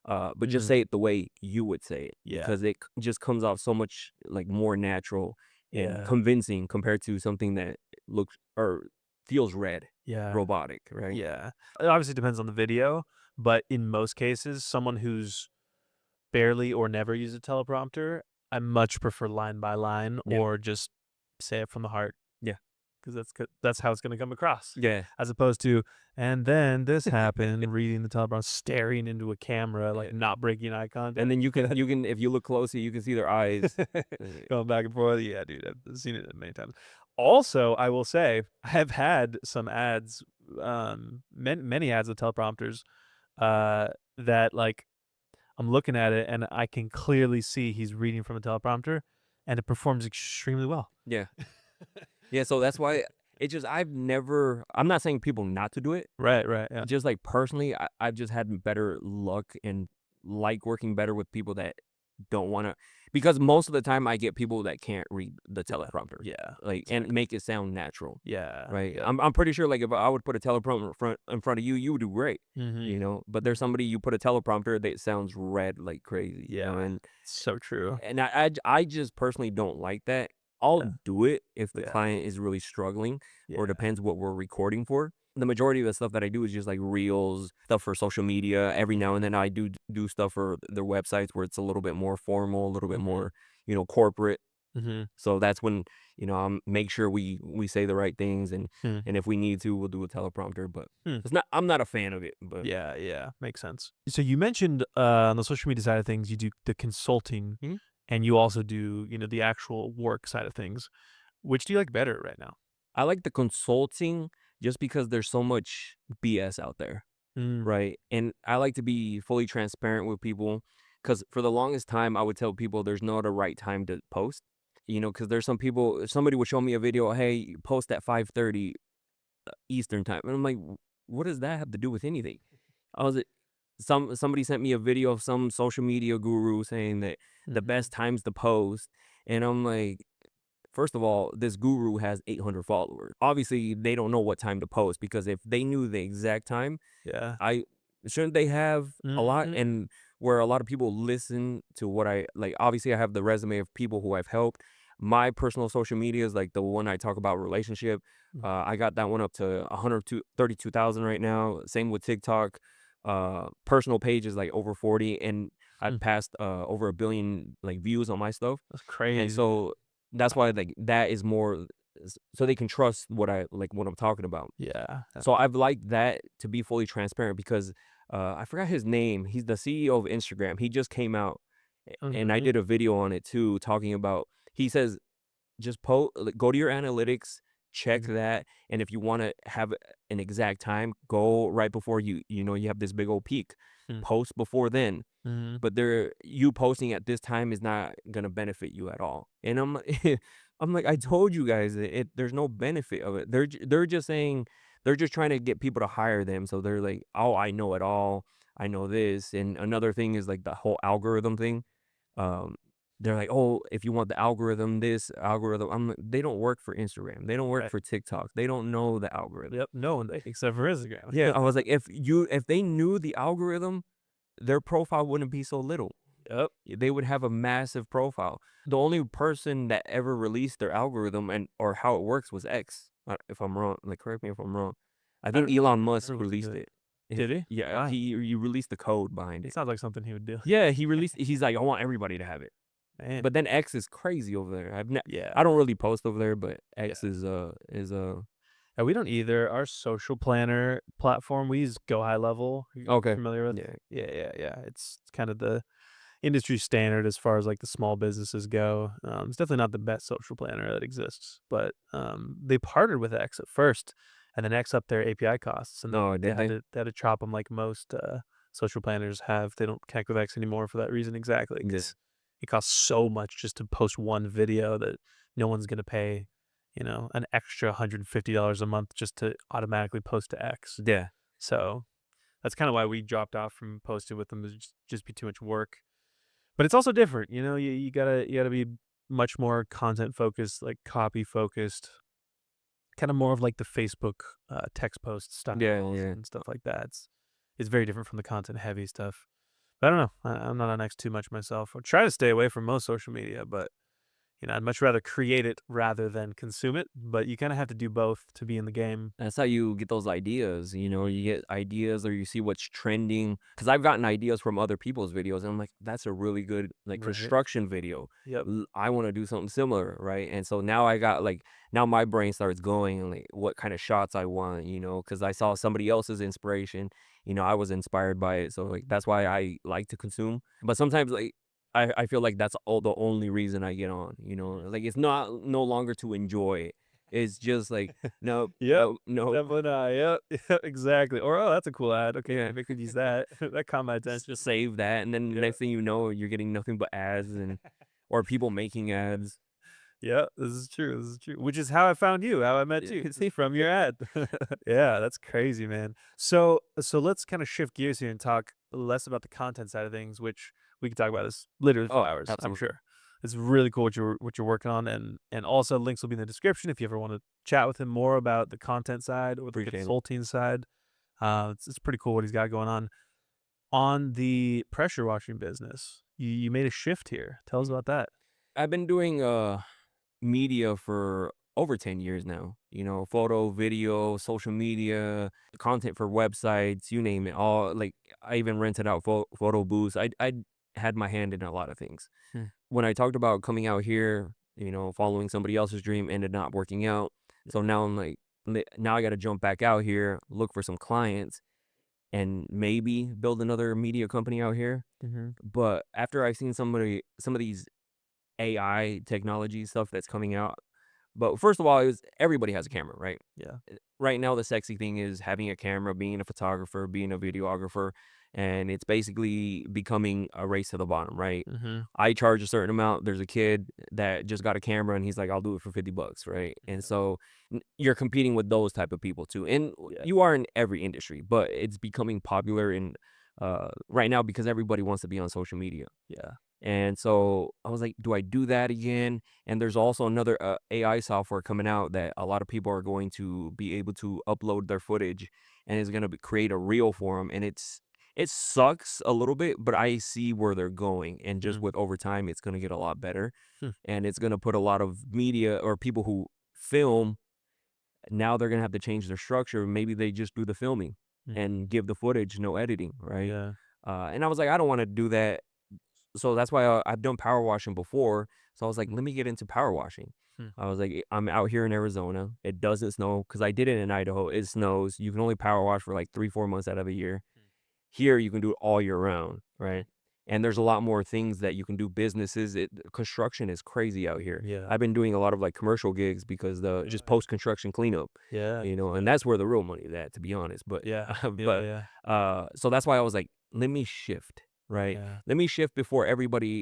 Speaker 1: But just
Speaker 2: Mhm.
Speaker 1: say it the way you would say it
Speaker 2: Yeah.
Speaker 1: because just comes off so much like more natural and
Speaker 2: Yeah.
Speaker 1: convincing compared to something that looks or feels
Speaker 2: Yeah.
Speaker 1: robotic, right?
Speaker 2: Yeah. It obviously depends on the video, but in most cases, someone who's barely or never used a teleprompter, I much prefer line by line
Speaker 1: Yeah,
Speaker 2: or just say it from the heart.
Speaker 1: yeah,
Speaker 2: 'Cause that's how it's gonna come across,
Speaker 1: yeah.
Speaker 2: as opposed to, "And then this happened," reading the teleprompter, staring into a camera, like,
Speaker 1: Yeah.
Speaker 2: not breaking eye
Speaker 1: And
Speaker 2: contact.
Speaker 1: then you can if you look closely, you can see their eyes. Uh,
Speaker 2: Going back and forth, yeah, dude, I've seen it many times. Also, I will say, I have had some ads, many ads with teleprompters, that, like, I'm looking at it and I can clearly see he's reading from a teleprompter, and it performs extremely well.
Speaker 1: Yeah, yeah. So that's why I'm not saying people not to do it.
Speaker 2: Right, right, yeah.
Speaker 1: Just like personally, I've just had better luck and like working better with people that don't want to, because most of the time I get people that can't read the
Speaker 2: Yeah.
Speaker 1: teleprompter,
Speaker 2: Yeah.
Speaker 1: like, and
Speaker 2: Exactly.
Speaker 1: make it sound natural,
Speaker 2: Yeah.
Speaker 1: right?
Speaker 2: Yep.
Speaker 1: I'm pretty sure like if I would put a teleprompter in front of you, you would do great,
Speaker 2: Mhm.
Speaker 1: But there's
Speaker 2: Mhm.
Speaker 1: somebody you put a teleprompter that sounds read like crazy,
Speaker 2: Yeah.
Speaker 1: and
Speaker 2: So true.
Speaker 1: I just personally don't like that. I'll
Speaker 2: Yeah.
Speaker 1: do it if the
Speaker 2: Yeah.
Speaker 1: client is really struggling or
Speaker 2: Yeah.
Speaker 1: depends what we're recording for. The majority of the stuff that I do is just like reels, stuff for social media. Every now and then I do stuff for their websites where it's a little bit more formal, a little bit
Speaker 2: Mhm.
Speaker 1: more, corporate.
Speaker 2: Mhm.
Speaker 1: So that's when, make sure we say the right things
Speaker 2: Hmm.
Speaker 1: and if we need to, we'll do a teleprompter, but
Speaker 2: Hmm.
Speaker 1: I'm not a fan of it, but
Speaker 2: Yeah, yeah, makes sense. So you mentioned on the social media side of things, you do the consulting,
Speaker 1: Mhm.
Speaker 2: and you also do the actual work side of things. Which do you like better right now?
Speaker 1: I like the consulting just because there's so much BS out there.
Speaker 2: Mm.
Speaker 1: Right, and I like to be fully transparent with people, because for the longest time, I would tell people there's not a right time to post, because there's some people somebody would show me a video, "Hey, post at 5:30 Eastern time," and I'm like, What does that have to do with anything?" I was somebody sent me a video of some social media guru saying that the
Speaker 2: Mhm.
Speaker 1: best times to post, and I'm like, first of all, this guru has 800 followers. Obviously, they don't know what time to post, because if they knew the exact time,
Speaker 2: Yeah.
Speaker 1: I shouldn't they have a lot,
Speaker 2: Mhm.
Speaker 1: and where a lot of people listen to what I like, obviously I have the resume of people who I've helped. My personal social media is like the one I talk about relationship.
Speaker 2: Mhm.
Speaker 1: I got that one up to 132,000 right now. Same with TikTok. Personal page is like over 40, and I've
Speaker 2: Hmm.
Speaker 1: passed over a billion like views on my stuff.
Speaker 2: That's
Speaker 1: And
Speaker 2: crazy.
Speaker 1: so that's why like that is more so they can trust what I'm talking about.
Speaker 2: Yeah. Yeah.
Speaker 1: So I've liked that to be fully transparent because I forgot his name. He's the CEO of Instagram. He just came out, and I
Speaker 2: Mhm.
Speaker 1: did a video on it too, talking about. He says just go to your analytics, check
Speaker 2: Mhm.
Speaker 1: that, and if you want to have an exact time, go right before you have this big old peak.
Speaker 2: Mhm.
Speaker 1: Post before then,
Speaker 2: Mhm.
Speaker 1: but you posting at this time is not gonna benefit you at all. And I'm like, I told you guys there's no benefit of it. They're just saying they're just trying to get people to hire them. So they're like, oh, I know it all. I know this. And another thing is like the whole algorithm thing. Um, they're like, oh, if you want the algorithm, this algorithm, they don't work for Instagram. They don't work
Speaker 2: Right.
Speaker 1: for TikTok. They don't know the algorithm.
Speaker 2: Yep. No one except for Instagram.
Speaker 1: Yeah, I was like, if they knew the algorithm, their profile wouldn't be so little.
Speaker 2: Yep.
Speaker 1: They would have a massive profile. The only person that ever released their algorithm and or how it works was X. If I'm wrong, like correct me if I'm wrong. I
Speaker 2: I
Speaker 1: think
Speaker 2: don't
Speaker 1: Elon
Speaker 2: I don't
Speaker 1: Musk
Speaker 2: remember listening to
Speaker 1: released
Speaker 2: it.
Speaker 1: it.
Speaker 2: Did he?
Speaker 1: Yeah,
Speaker 2: Wow.
Speaker 1: he released the code behind it.
Speaker 2: Sounds like something he would do.
Speaker 1: Yeah, he released. He's like, I want everybody to have it.
Speaker 2: Man.
Speaker 1: But then X is crazy over there.
Speaker 2: Yeah.
Speaker 1: I don't really post over there, but
Speaker 2: Yeah.
Speaker 1: X is.
Speaker 2: Yeah, we don't either. Our social planner platform, we use Go High Level. You
Speaker 1: Okay.
Speaker 2: familiar with?
Speaker 1: Yeah.
Speaker 2: Yeah, yeah, yeah. It's kind of the industry standard as far as like the small businesses go. It's definitely not the best social planner that exists, but they partnered with X at first, and then X upped their API costs, and
Speaker 1: No, did they?
Speaker 2: they had to chop them like most social planners have. They don't connect with X anymore for that reason exactly,
Speaker 1: Yeah.
Speaker 2: because it costs so much just to post one video that no one's gonna pay, an extra $150 a month just to automatically post to X.
Speaker 1: Yeah.
Speaker 2: So that's kind of why we dropped off from posting with them. Is just be too much work, but it's also different, you gotta be much more content focused, like copy focused, kind of more of like the Facebook text post
Speaker 1: Yeah.
Speaker 2: styles
Speaker 1: Yeah.
Speaker 2: and stuff like that. It's very different from the content heavy stuff. But I don't know. I'm not on X too much myself. I try to stay away from most social media, but I'd much rather create it rather than consume it. But you kind of have to do both to be in the game.
Speaker 1: That's how you get those ideas, you get ideas or you see what's trending. Because 'Cause I've gotten ideas from other people's videos, and I'm like, "That's a really good, like,
Speaker 2: Right.
Speaker 1: construction video.
Speaker 2: Yep.
Speaker 1: I wanna do something similar," right? And so now I got, like now my brain starts going and, like, what kinda shots I want, because I saw somebody else's inspiration, I was inspired by it, so, like, that's why I like to consume. But sometimes, like, I feel like that's all the only reason I get on,
Speaker 2: Mhm.
Speaker 1: Like, it's not no longer to enjoy it. It's just like, nope,
Speaker 2: Yep.
Speaker 1: nope, nope.
Speaker 2: Definitely not. Yep. Yep. Exactly. Or, oh, that's a cool ad. Okay,
Speaker 1: Yeah.
Speaker 2: maybe I could use that. That caught my attention.
Speaker 1: Save that, and then
Speaker 2: Yeah.
Speaker 1: next thing you know, you're getting nothing but ads or people making ads.
Speaker 2: Yeah, this is true. This is true. Which is how I found you, how I met you, is
Speaker 1: See?
Speaker 2: from your ad. Yeah, that's crazy, man. So let's kind of shift gears here and talk less about the content side of things, which we could talk about this literally for
Speaker 1: Oh,
Speaker 2: hours, I'm
Speaker 1: absolutely.
Speaker 2: sure. It's really cool what you're working on, and also links will be in the description if you ever want to chat with him more about the content side or the
Speaker 1: Appreciate it.
Speaker 2: consulting side. It's pretty cool what he's got going on. On the pressure washing business, you made a shift here. Tell us
Speaker 1: Mhm.
Speaker 2: about that.
Speaker 1: I've been doing media for over 10 years now. You know, photo, video, social media, content for websites, you name it. All like I even rented out photo booths. I had my hand in a lot of things.
Speaker 2: Hmm.
Speaker 1: When I talked about coming out here, you know, following somebody else's dream ended not working out. So now I'm like, now I got to jump back out here, look for some clients, and maybe build another media company out here.
Speaker 2: Mhm.
Speaker 1: But after I've seen some of these AI technology stuff that's coming out, but first of all, everybody has a camera, right?
Speaker 2: Yeah.
Speaker 1: Right now, the sexy thing is having a camera, being a photographer, being a videographer, and it's basically becoming a race to the bottom, right?
Speaker 2: Mhm.
Speaker 1: I charge a certain amount. There's a kid that just got a camera and he's like, I'll do it for $50, right? And
Speaker 2: Yeah.
Speaker 1: so you're competing with those type of people too. And
Speaker 2: Yeah.
Speaker 1: you are in every industry, but it's becoming popular in right now because everybody wants to be on social media.
Speaker 2: Yeah.
Speaker 1: And so I was like, do I do that again? And there's also another AI software coming out that a lot of people are going to be able to upload their footage and is going to create a reel for them. And it sucks a little bit, but I see where they're going. And just
Speaker 2: Mhm.
Speaker 1: with over time, it's going to get a lot better.
Speaker 2: Hmm.
Speaker 1: And it's going to put a lot of media or people who film, now they're going to have to change their structure. Maybe they just do the filming
Speaker 2: Mhm.
Speaker 1: and give the footage, no editing, right?
Speaker 2: Yeah.
Speaker 1: And I was like, I don't want to do that, so that's why I've done power washing before. So I was like, let me get into power washing.
Speaker 2: Hmm.
Speaker 1: I was like, I'm out here in Arizona. It doesn't snow because I did it in Idaho. It snows. You can only power wash for like 3, 4 months out of a year. Here, you can do it all year round, right? And there's a lot more things that you can do. Businesses, construction is crazy out here.
Speaker 2: Yeah.
Speaker 1: I've been doing a lot of like commercial gigs because the just
Speaker 2: Really?
Speaker 1: post construction cleanup,
Speaker 2: Yeah.
Speaker 1: you know, and that's where the real money is at, to be honest. But,
Speaker 2: Yeah. Yeah.
Speaker 1: but,
Speaker 2: Yeah.
Speaker 1: so that's why I was like, let me shift, right?
Speaker 2: Yeah.
Speaker 1: Let me shift before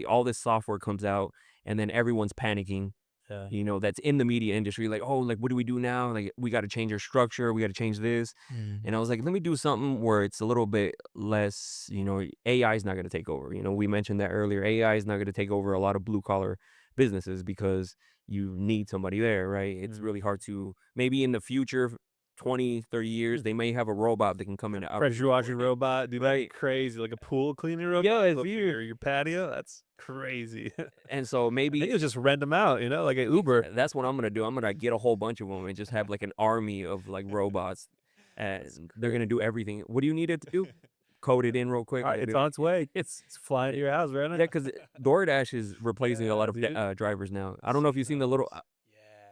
Speaker 1: all this software comes out, and then everyone's panicking,
Speaker 2: Yeah.
Speaker 1: you know, that's in the media industry, like, oh, like, what do we do now? Like, we got to change our structure. We got to change this.
Speaker 2: Mhm.
Speaker 1: And I was like, let me do something where it's a little bit less, you know, AI is not going to take over. You know, we mentioned that earlier. AI is not going to take over a lot of blue collar businesses because you need somebody there, right? It's really
Speaker 2: Mhm.
Speaker 1: hard to, maybe in the future, 20, 30 years, they may have a robot that can come in and
Speaker 2: Pressure
Speaker 1: operate for
Speaker 2: washing
Speaker 1: you.
Speaker 2: robot, dude, that'd be
Speaker 1: Right.
Speaker 2: crazy, like a pool cleaning robot
Speaker 1: Yeah, it's
Speaker 2: for
Speaker 1: weird.
Speaker 2: your patio, that's crazy.
Speaker 1: And so
Speaker 2: I think
Speaker 1: maybe
Speaker 2: it's just rent them out, like a Uber.
Speaker 1: that's what I'm gonna do. I'm gonna get a whole bunch of them and just have like an army of like robots,
Speaker 2: That's
Speaker 1: and they're
Speaker 2: crazy.
Speaker 1: gonna do everything. What do you need it to do? Code it in real quick, and
Speaker 2: Alright,
Speaker 1: it'll
Speaker 2: it's
Speaker 1: be
Speaker 2: on
Speaker 1: like,
Speaker 2: its way. It's flying to your house right
Speaker 1: yeah,
Speaker 2: now.
Speaker 1: because DoorDash is replacing a
Speaker 2: Yeah,
Speaker 1: lot of
Speaker 2: dude.
Speaker 1: drivers now. I don't know if
Speaker 2: Seen
Speaker 1: you've seen the little.
Speaker 2: those.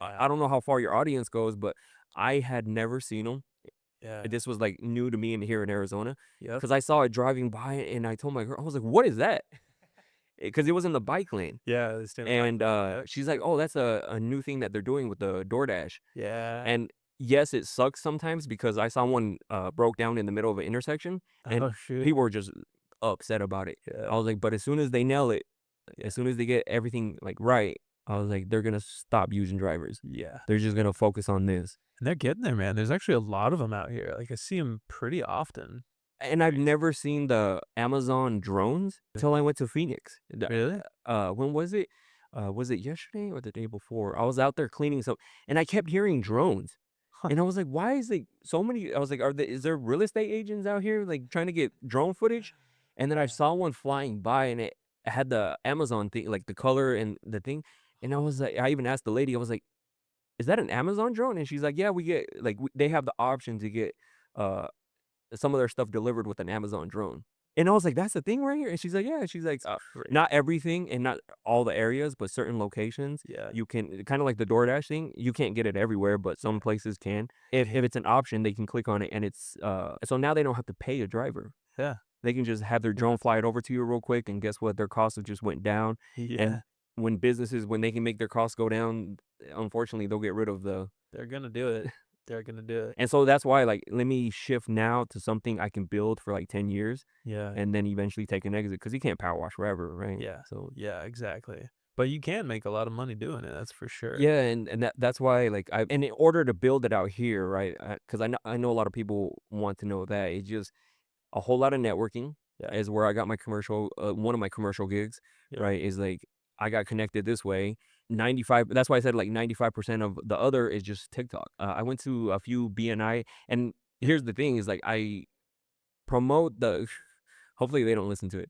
Speaker 2: Yeah.
Speaker 1: I don't know how far your audience goes, but I had never seen them.
Speaker 2: Yeah.
Speaker 1: This was like new to me in here in Arizona
Speaker 2: Yep.
Speaker 1: because I saw it driving by, and I told my girl, I was like, "What is that?" Because it was in the bike lane.
Speaker 2: Yeah, they stand by
Speaker 1: And,
Speaker 2: yep.
Speaker 1: she's like, "Oh, that's a new thing that they're doing with the DoorDash."
Speaker 2: Yeah.
Speaker 1: And, yes, it sucks sometimes because I saw one, broke down in the middle of an intersection, and
Speaker 2: Oh, shoot.
Speaker 1: people were just upset about it. I
Speaker 2: Yeah.
Speaker 1: was like, "But as soon as they nail it,
Speaker 2: Yeah.
Speaker 1: as soon as they get everything, like, right," I was like, "they're gonna stop using drivers.
Speaker 2: Yeah.
Speaker 1: They're just gonna focus on this."
Speaker 2: And they're getting there, man. There's actually a lot of them out here, like, I see them pretty often.
Speaker 1: And I've
Speaker 2: Crazy.
Speaker 1: never seen the Amazon drones until I went to Phoenix.
Speaker 2: Really?
Speaker 1: When was it? Was it yesterday or the day before? I was out there cleaning some, and I kept hearing drones.
Speaker 2: Huh.
Speaker 1: And I was like, why is it so many? I was like, is there real estate agents out here like trying to get drone footage? And then I
Speaker 2: Yeah.
Speaker 1: saw one flying by, and it had the Amazon thing, like the color and the thing. And I was like, I even asked the lady, I was like, is that an Amazon drone? And she's like, yeah, we get like they have the option to get uh some of their stuff delivered with an Amazon drone. And I was like, "That's the thing right here?" And she's like, "Yeah." She's like,
Speaker 2: It's crazy.
Speaker 1: "Not everything and not all the areas, but certain locations,
Speaker 2: Yeah.
Speaker 1: you can kinda like the DoorDash thing, you can't get it everywhere, but
Speaker 2: Yeah.
Speaker 1: some places can. If it's an option, they can click on it, and it's, so now they don't have to pay a driver.
Speaker 2: Yeah.
Speaker 1: They can just have their
Speaker 2: Yeah.
Speaker 1: drone fly it over to you real quick, and guess what? Their costs have just went down.
Speaker 2: Yeah.
Speaker 1: And when they can make their costs go down, unfortunately, they'll get rid of the.
Speaker 2: They're gonna do it. They're gonna do it.
Speaker 1: And so that's why, like, let me shift now to something I can build for like 10 years
Speaker 2: Yeah.
Speaker 1: and then eventually take an exit because you can't power wash forever, right?
Speaker 2: Yeah.
Speaker 1: So,
Speaker 2: Yeah, exactly. But you can make a lot of money doing it, that's for sure.
Speaker 1: yeah, and that's why, like, and in order to build it out here, right? Because I know a lot of people want to know that it's just a whole lot of networking
Speaker 2: Yeah.
Speaker 1: is where I got my one of my commercial gigs,
Speaker 2: Yeah.
Speaker 1: right? Is like I got connected this way. 95, that's why I said like 95% of the other is just TikTok. I went to a few BNI, and here's the thing is like I promote the hopefully they don't listen to it,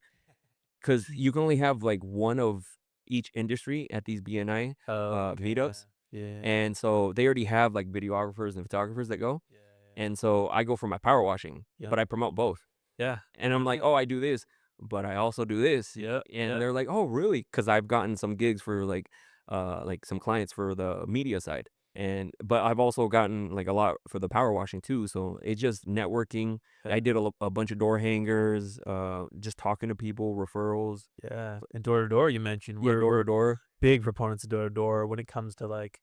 Speaker 1: because you can only have like one of each industry at these BNI
Speaker 2: Oh, okay, yeah.
Speaker 1: meetups.
Speaker 2: Yeah.
Speaker 1: And so they already have like videographers and photographers that go.
Speaker 2: Yeah, yeah.
Speaker 1: And so I go for my power washing,
Speaker 2: Yep.
Speaker 1: but I promote both.
Speaker 2: Yeah.
Speaker 1: And I'm like,
Speaker 2: Alright.
Speaker 1: "Oh, I do this, but I also do this."
Speaker 2: Yep,
Speaker 1: And
Speaker 2: yep.
Speaker 1: they're like, "Oh, really?" Because I've gotten some gigs for like some clients for the media side. And but I've also gotten like a lot for the power washing too. So it's just networking.
Speaker 2: Yeah.
Speaker 1: I did a bunch of door hangers, just talking to people, referrals.
Speaker 2: Yeah, and door to door you mentioned,
Speaker 1: Yeah, door
Speaker 2: we're
Speaker 1: to door.
Speaker 2: big proponents of door to door when it comes to, like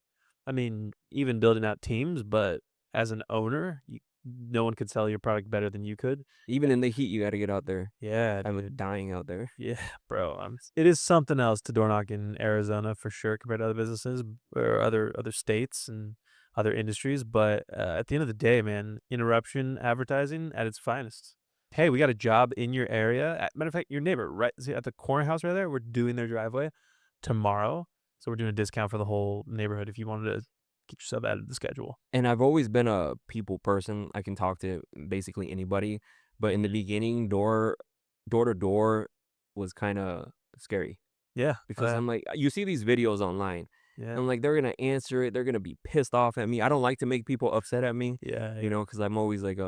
Speaker 2: I mean, even building out teams, but as an owner, you no one could sell your product better than you could.
Speaker 1: Even in the heat, you got to get out there.
Speaker 2: Yeah,
Speaker 1: I was
Speaker 2: dude.
Speaker 1: dying out there.
Speaker 2: Yeah, bro, it is something else to door knock in Arizona for sure compared to other businesses or other states and other industries, but, at the end of the day, man, interruption advertising at its finest. "Hey, we got a job in your area." Matter of fact, your neighbor, right see at the corner house right there, we're doing their driveway tomorrow, so we're doing a discount for the whole neighborhood if you wanted to get yourself added to the schedule.
Speaker 1: And I've always been a people person. I can talk to basically anybody. But in the
Speaker 2: Mhm.
Speaker 1: beginning, door to door was kind of scary
Speaker 2: Yeah,
Speaker 1: because I'm like, you see these videos online,
Speaker 2: yeah,
Speaker 1: and I'm like, they're gonna answer it. They're gonna be pissed off at me. I don't like to make people upset at me,
Speaker 2: yeah,
Speaker 1: you
Speaker 2: yeah.
Speaker 1: know, because I'm always like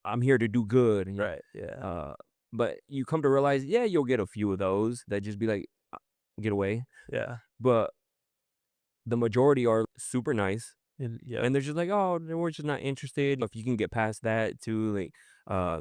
Speaker 1: I'm here to do good. And,
Speaker 2: Right, yeah,
Speaker 1: uh, but you come to realize, yeah, you'll get a few of those that just be like, get away.
Speaker 2: yeah,
Speaker 1: But the majority are super nice.
Speaker 2: and yep,
Speaker 1: And they're just like, "Oh, then we're just not interested." If you can get past that too, like,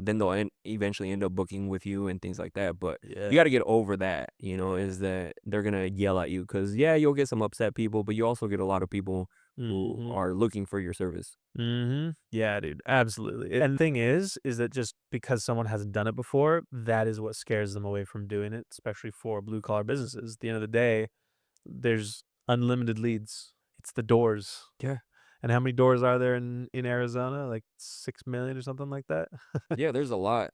Speaker 1: then they'll eventually end up booking with you and things like that. But
Speaker 2: yeah,
Speaker 1: you got to get over that,
Speaker 2: yeah.
Speaker 1: is that they're gonna yell at you because yeah, you'll get some upset people, but you also get a lot of people who
Speaker 2: Mhm.
Speaker 1: are looking for your service.
Speaker 2: Mhm. Yeah, dude, absolutely. And the thing is that just because someone hasn't done it before, that is what scares them away from doing it, especially for blue collar businesses. At the end of the day, there's unlimited leads. It's the doors.
Speaker 1: Yeah,
Speaker 2: And how many doors are there in Arizona? Like 6 million or something like that?
Speaker 1: yeah. There's a lot.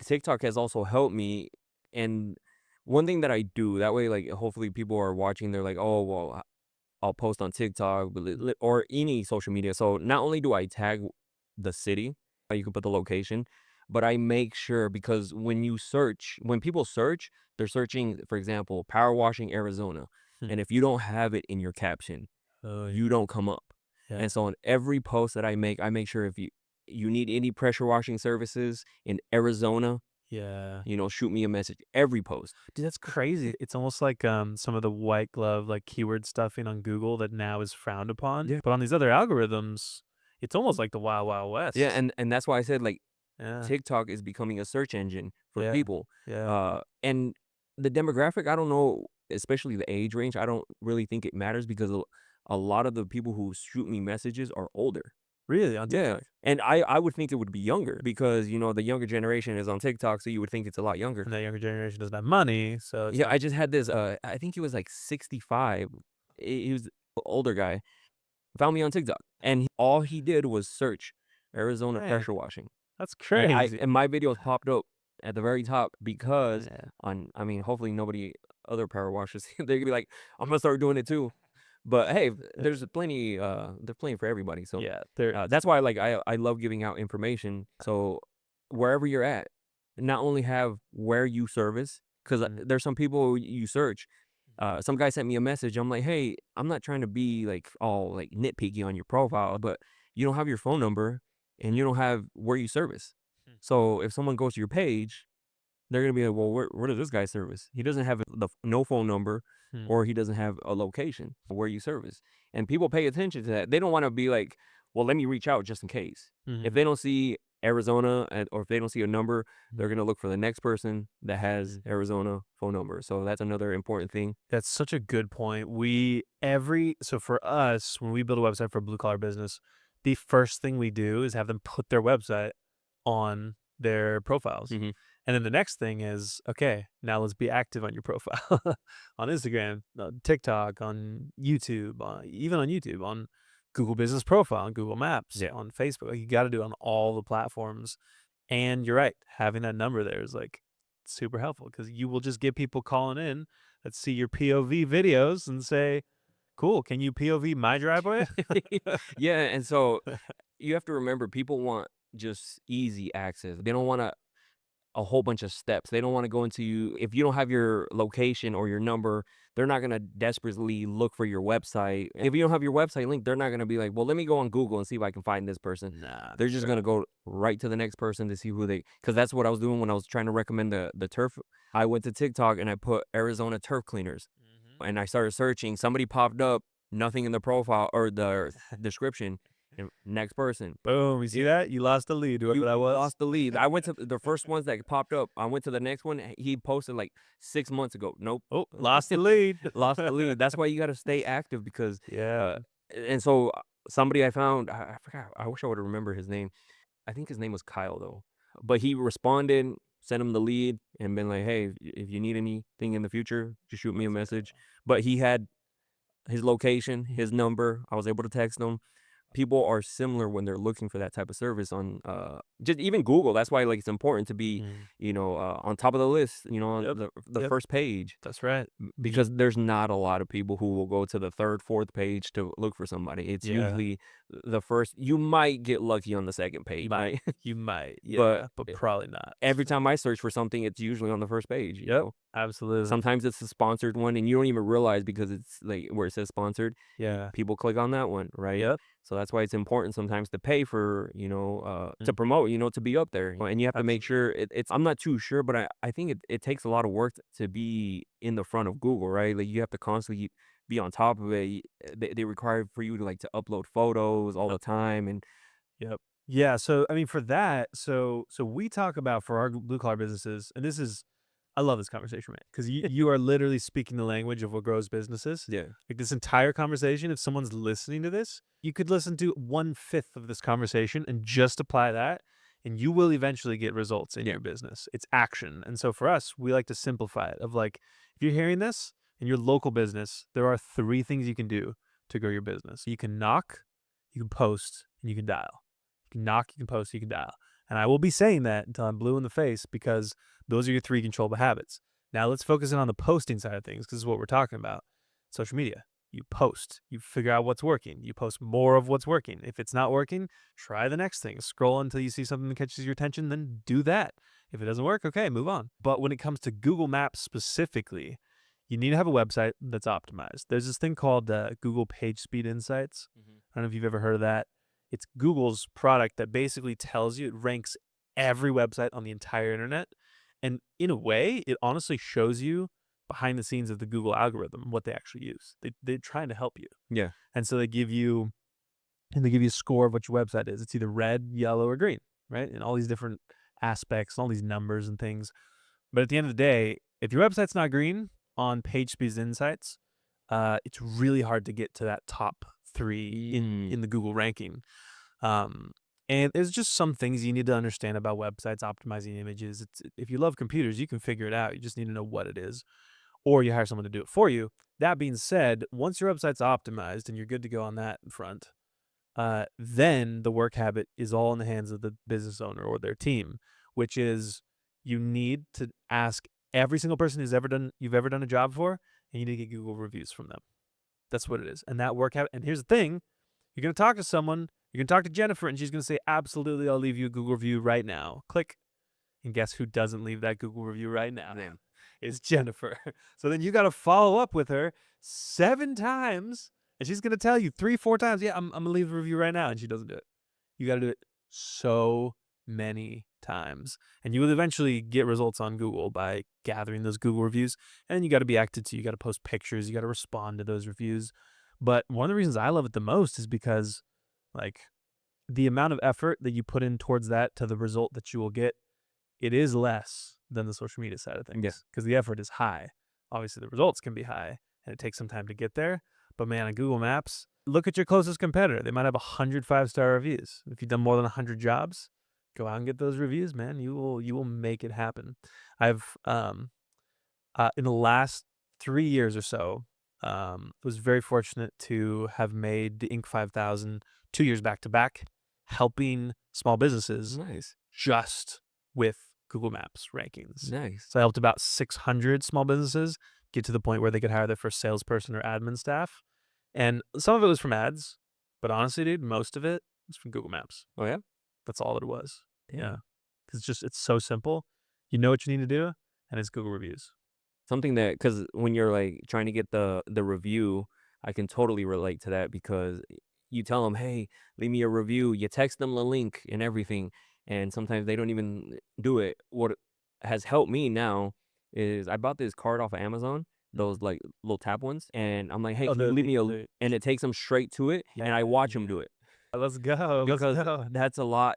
Speaker 1: TikTok has also helped me, and one thing that I do that way, like hopefully people are watching, they're like, "Oh, well, I'll post on TikTok, but or any social media." So not only do I tag the city, you can put the location, but I make sure because when people search, they're searching, for example, power washing Arizona.
Speaker 2: Hmm.
Speaker 1: And if you don't have it in your caption,
Speaker 2: Oh, yeah.
Speaker 1: you don't come up.
Speaker 2: Yeah.
Speaker 1: And so on every post that I make sure if you need any pressure washing services in Arizona,
Speaker 2: Yeah.
Speaker 1: shoot me a message every post.
Speaker 2: Dude, that's crazy. It's almost like some of the white glove like keyword stuffing on Google that now is frowned upon.
Speaker 1: Yeah.
Speaker 2: But on these other algorithms, it's almost like the wild, wild
Speaker 1: Yeah,
Speaker 2: west.
Speaker 1: and that's why I said like
Speaker 2: Yeah.
Speaker 1: TikTok is becoming a search engine for
Speaker 2: Yeah.
Speaker 1: people.
Speaker 2: Yeah.
Speaker 1: And the demographic, I don't know, especially the age range, I don't really think it matters because a lot of the people who shoot me messages are older.
Speaker 2: Really on
Speaker 1: Yeah.
Speaker 2: TikTok.
Speaker 1: And I would think it would be younger because, the younger generation is on TikTok, so you would think it's a lot younger.
Speaker 2: And that younger generation doesn't have money, so it's
Speaker 1: Yeah,
Speaker 2: not
Speaker 1: I just had this, I think he was like 65. He was an older guy, found me on TikTok, and all he did was search Arizona
Speaker 2: dang,
Speaker 1: pressure washing.
Speaker 2: that's
Speaker 1: And I
Speaker 2: crazy.
Speaker 1: and my videos popped up at the very top because
Speaker 2: Yeah.
Speaker 1: I mean, hopefully nobody other power washers, they're gonna be like, "I'm gonna start doing it too." But hey, there's plenty for everybody. So
Speaker 2: Yeah, there is.
Speaker 1: that's why like I love giving out information. So wherever you're at, not only have where you service, because
Speaker 2: Mhm,
Speaker 1: there's some people you search. Some guy sent me a message. I'm like, hey, I'm not trying to be like all like nitpicky on your profile, but you don't have your phone number and you don't have where you service.
Speaker 2: mhm,
Speaker 1: So if someone goes to your page, they're gonna be like, well, where does this guy service? He doesn't have no phone number,
Speaker 2: mhm,
Speaker 1: or he doesn't have a location where you service. And people pay attention to that. They don't want to be like, well, let me reach out just in case. If
Speaker 2: mhm,
Speaker 1: they don't see Arizona or if they don't see a number, they're
Speaker 2: mhm,
Speaker 1: gonna look for the next person that has
Speaker 2: mhm.
Speaker 1: Arizona phone number. So that's another important thing.
Speaker 2: That's such a good point. We every so for us, when we build a website for a blue collar business, the first thing we do is have them put their website on their profiles.
Speaker 1: Mhm.
Speaker 2: And then the next thing is, okay, now let's be active on your profile on Instagram, on TikTok, on YouTube, even on YouTube, on Google Business Profile, on Google Maps,
Speaker 1: Yeah.
Speaker 2: on Facebook. Like, you got to do it on all the platforms. And you're right, having that number there is like super helpful because you will just get people calling in that see your POV videos and say, "Cool, can you POV my driveway?"
Speaker 1: Yeah, and so you have to remember people want just easy access. They don't want to a whole bunch of steps. They don't wanna go into you if you don't have your location or your number, they're not gonna desperately look for your website. If you don't have your website link, they're not gonna be like, "Well, let me go on Google and see if I can find this person."
Speaker 2: Nah,
Speaker 1: They're just
Speaker 2: true.
Speaker 1: gonna go right to the next person to see who they. Because that's what I was doing when I was trying to recommend the turf. I went to TikTok and I put Arizona turf cleaners,
Speaker 2: Mhm.
Speaker 1: and I started searching. Somebody popped up, nothing in the profile or the description, and next person.
Speaker 2: Boom, you see that? You lost the lead, whoever that
Speaker 1: You
Speaker 2: was.
Speaker 1: lost the lead. I went to the first ones that popped up. I went to the next one. He posted like 6 months ago. Nope.
Speaker 2: Oh, lost the lead.
Speaker 1: Lost the lead. That's why you gotta stay active because,
Speaker 2: Yeah,
Speaker 1: uh
Speaker 2: man.
Speaker 1: and so, somebody I found, I forgot, I wish I would've remember his name. I think his name was Kyle, though. But he responded, sent him the lead, and been like, "Hey, if you need anything in the future, just shoot me a
Speaker 2: Let's
Speaker 1: message."
Speaker 2: go.
Speaker 1: But he had his location, his number. I was able to text him. People are similar when they're looking for that type of service on, just even Google. That's why, like, it's important to be,
Speaker 2: Mm.
Speaker 1: on top of the list, on
Speaker 2: Yep,
Speaker 1: the
Speaker 2: yep,
Speaker 1: first page,
Speaker 2: that's right. Ye
Speaker 1: because there's not a lot of people who will go to the 3rd, 4th page to look for somebody. It's
Speaker 2: yeah,
Speaker 1: usually the first. You might get lucky on the 2nd
Speaker 2: you
Speaker 1: page,
Speaker 2: might,
Speaker 1: right?
Speaker 2: you might,
Speaker 1: But,
Speaker 2: yeah, but probably not.
Speaker 1: every time I search for something, it's usually on the first page.
Speaker 2: Yep, absolutely.
Speaker 1: Sometimes it's a sponsored one, and you don't even realize because it's, like, where it says sponsored,
Speaker 2: Yeah,
Speaker 1: people click on that one, right?
Speaker 2: yep,
Speaker 1: So that's why it's important sometimes to pay for, to
Speaker 2: mhm,
Speaker 1: promote, to be up there, and you have to make
Speaker 2: absolutely.
Speaker 1: sure it's I'm not too sure, but I think it takes a lot of work to be in the front of Google, right? Like, you have to constantly be on top of it. They require for you to, like, to upload photos all the time, and
Speaker 2: Yep. Yeah, so, I mean, for that, so we talk about for our blue collar businesses, and this is I love this conversation, man, because you are literally speaking the language of what grows businesses.
Speaker 1: yeah.
Speaker 2: Like, this entire conversation, if someone's listening to this, you could listen to 1/5 of this conversation and just apply that, and you will eventually get results in
Speaker 1: Yeah.
Speaker 2: your business. It's action, and so for us, we like to simplify it of, like, if you're hearing this in your local business, there are 3 things you can do to grow your business. You can knock, you can post, and you can dial. You can knock, you can post, you can dial. And I will be saying that until I'm blue in the face because those are your 3 controllable habits. Now let's focus in on the posting side of things because this is what we're talking about. Social media. You post, you figure out what's working, you post more of what's working. If it's not working, try the next thing. Scroll until you see something that catches your attention, then do that. If it doesn't work, okay, move on. But when it comes to Google Maps specifically, you need to have a website that's optimized. There's this thing called Google Page Speed Insights.
Speaker 1: Mhm.
Speaker 2: I don't know if you've ever heard of that. It's Google's product that basically tells you it ranks every website on the entire internet. And in a way, it honestly shows you behind the scenes of the Google algorithm what they actually use. They're trying to help you.
Speaker 1: Yeah.
Speaker 2: And so they give you a score of what your website is. It's either red, yellow, or green, right? And all these different aspects, all these numbers and things. But at the end of the day, if your website's not green on PageSpeed Insights, it's really hard to get to that top 3 in
Speaker 1: Mm.
Speaker 2: in the Google ranking. Um, and there's just some things you need to understand about websites, optimizing images. If you love computers, you can figure it out. You just need to know what it is, or you hire someone to do it for you. That being said, once your website's optimized and you're good to go on that front, then the work habit is all in the hands of the business owner or their team, which is you need to ask every single person you've ever done a job for, and you need to get Google reviews from them. That's what it is. And that work habit. And here's the thing: you're gonna talk to someone. You're gonna talk to Jennifer, and she's gonna say, "Absolutely, I'll leave you a Google review right now." Click. And guess who doesn't leave that Google review right now?
Speaker 1: Damn.
Speaker 2: It's Jennifer. So then you got to follow up with her 7 times, and she's gonna tell you 3, 4 times, "Yeah, I'm gonna leave a review right now," and she doesn't do it. You got to do it so many times, and you will eventually get results on Google by gathering those Google reviews. And you got to be active too. You got to post pictures. You got to respond to those reviews. But one of the reasons I love it the most is because, like, the amount of effort that you put in towards that to the result that you will get, it is less than the social media side of
Speaker 1: Yeah.
Speaker 2: things because the effort is high. Obviously, the results can be high and it takes some time to get there. But man, on Google Maps, look at your closest competitor. They might have 100 5-star reviews. If you've done more than 100 jobs, go out and get those reviews, man. You will make it happen. I've in the last 3 years or so, was very fortunate to have made the Inc. 5000 2 years back to back, helping small businesses
Speaker 1: Nice.
Speaker 2: just with Google Maps rankings.
Speaker 1: Nice.
Speaker 2: So I helped about 600 small businesses get to the point where they could hire their first salesperson or admin staff. And some of it was from ads, but honestly, dude, most of it was from Google Maps.
Speaker 1: Oh, yeah?
Speaker 2: That's all it was. Yeah.
Speaker 1: Damn.
Speaker 2: 'Cause it's so simple. You know what you need to do, and it's Google reviews.
Speaker 1: Something that, because when you're, like, trying to get the review, I can totally relate to that because you tell them, "Hey, leave me a review." You text them the link and everything, and sometimes they don't even do it. What has helped me now is I bought this card off of Amazon,
Speaker 2: Mhm.
Speaker 1: those, like, little tap ones, and I'm like, "Hey,
Speaker 2: Oh,
Speaker 1: can you leave me a"
Speaker 2: the
Speaker 1: and it takes them straight to it,
Speaker 2: yeah,
Speaker 1: and I watch them
Speaker 2: yeah.
Speaker 1: do it.
Speaker 2: Let's go, let's
Speaker 1: Because
Speaker 2: go.
Speaker 1: that's a lot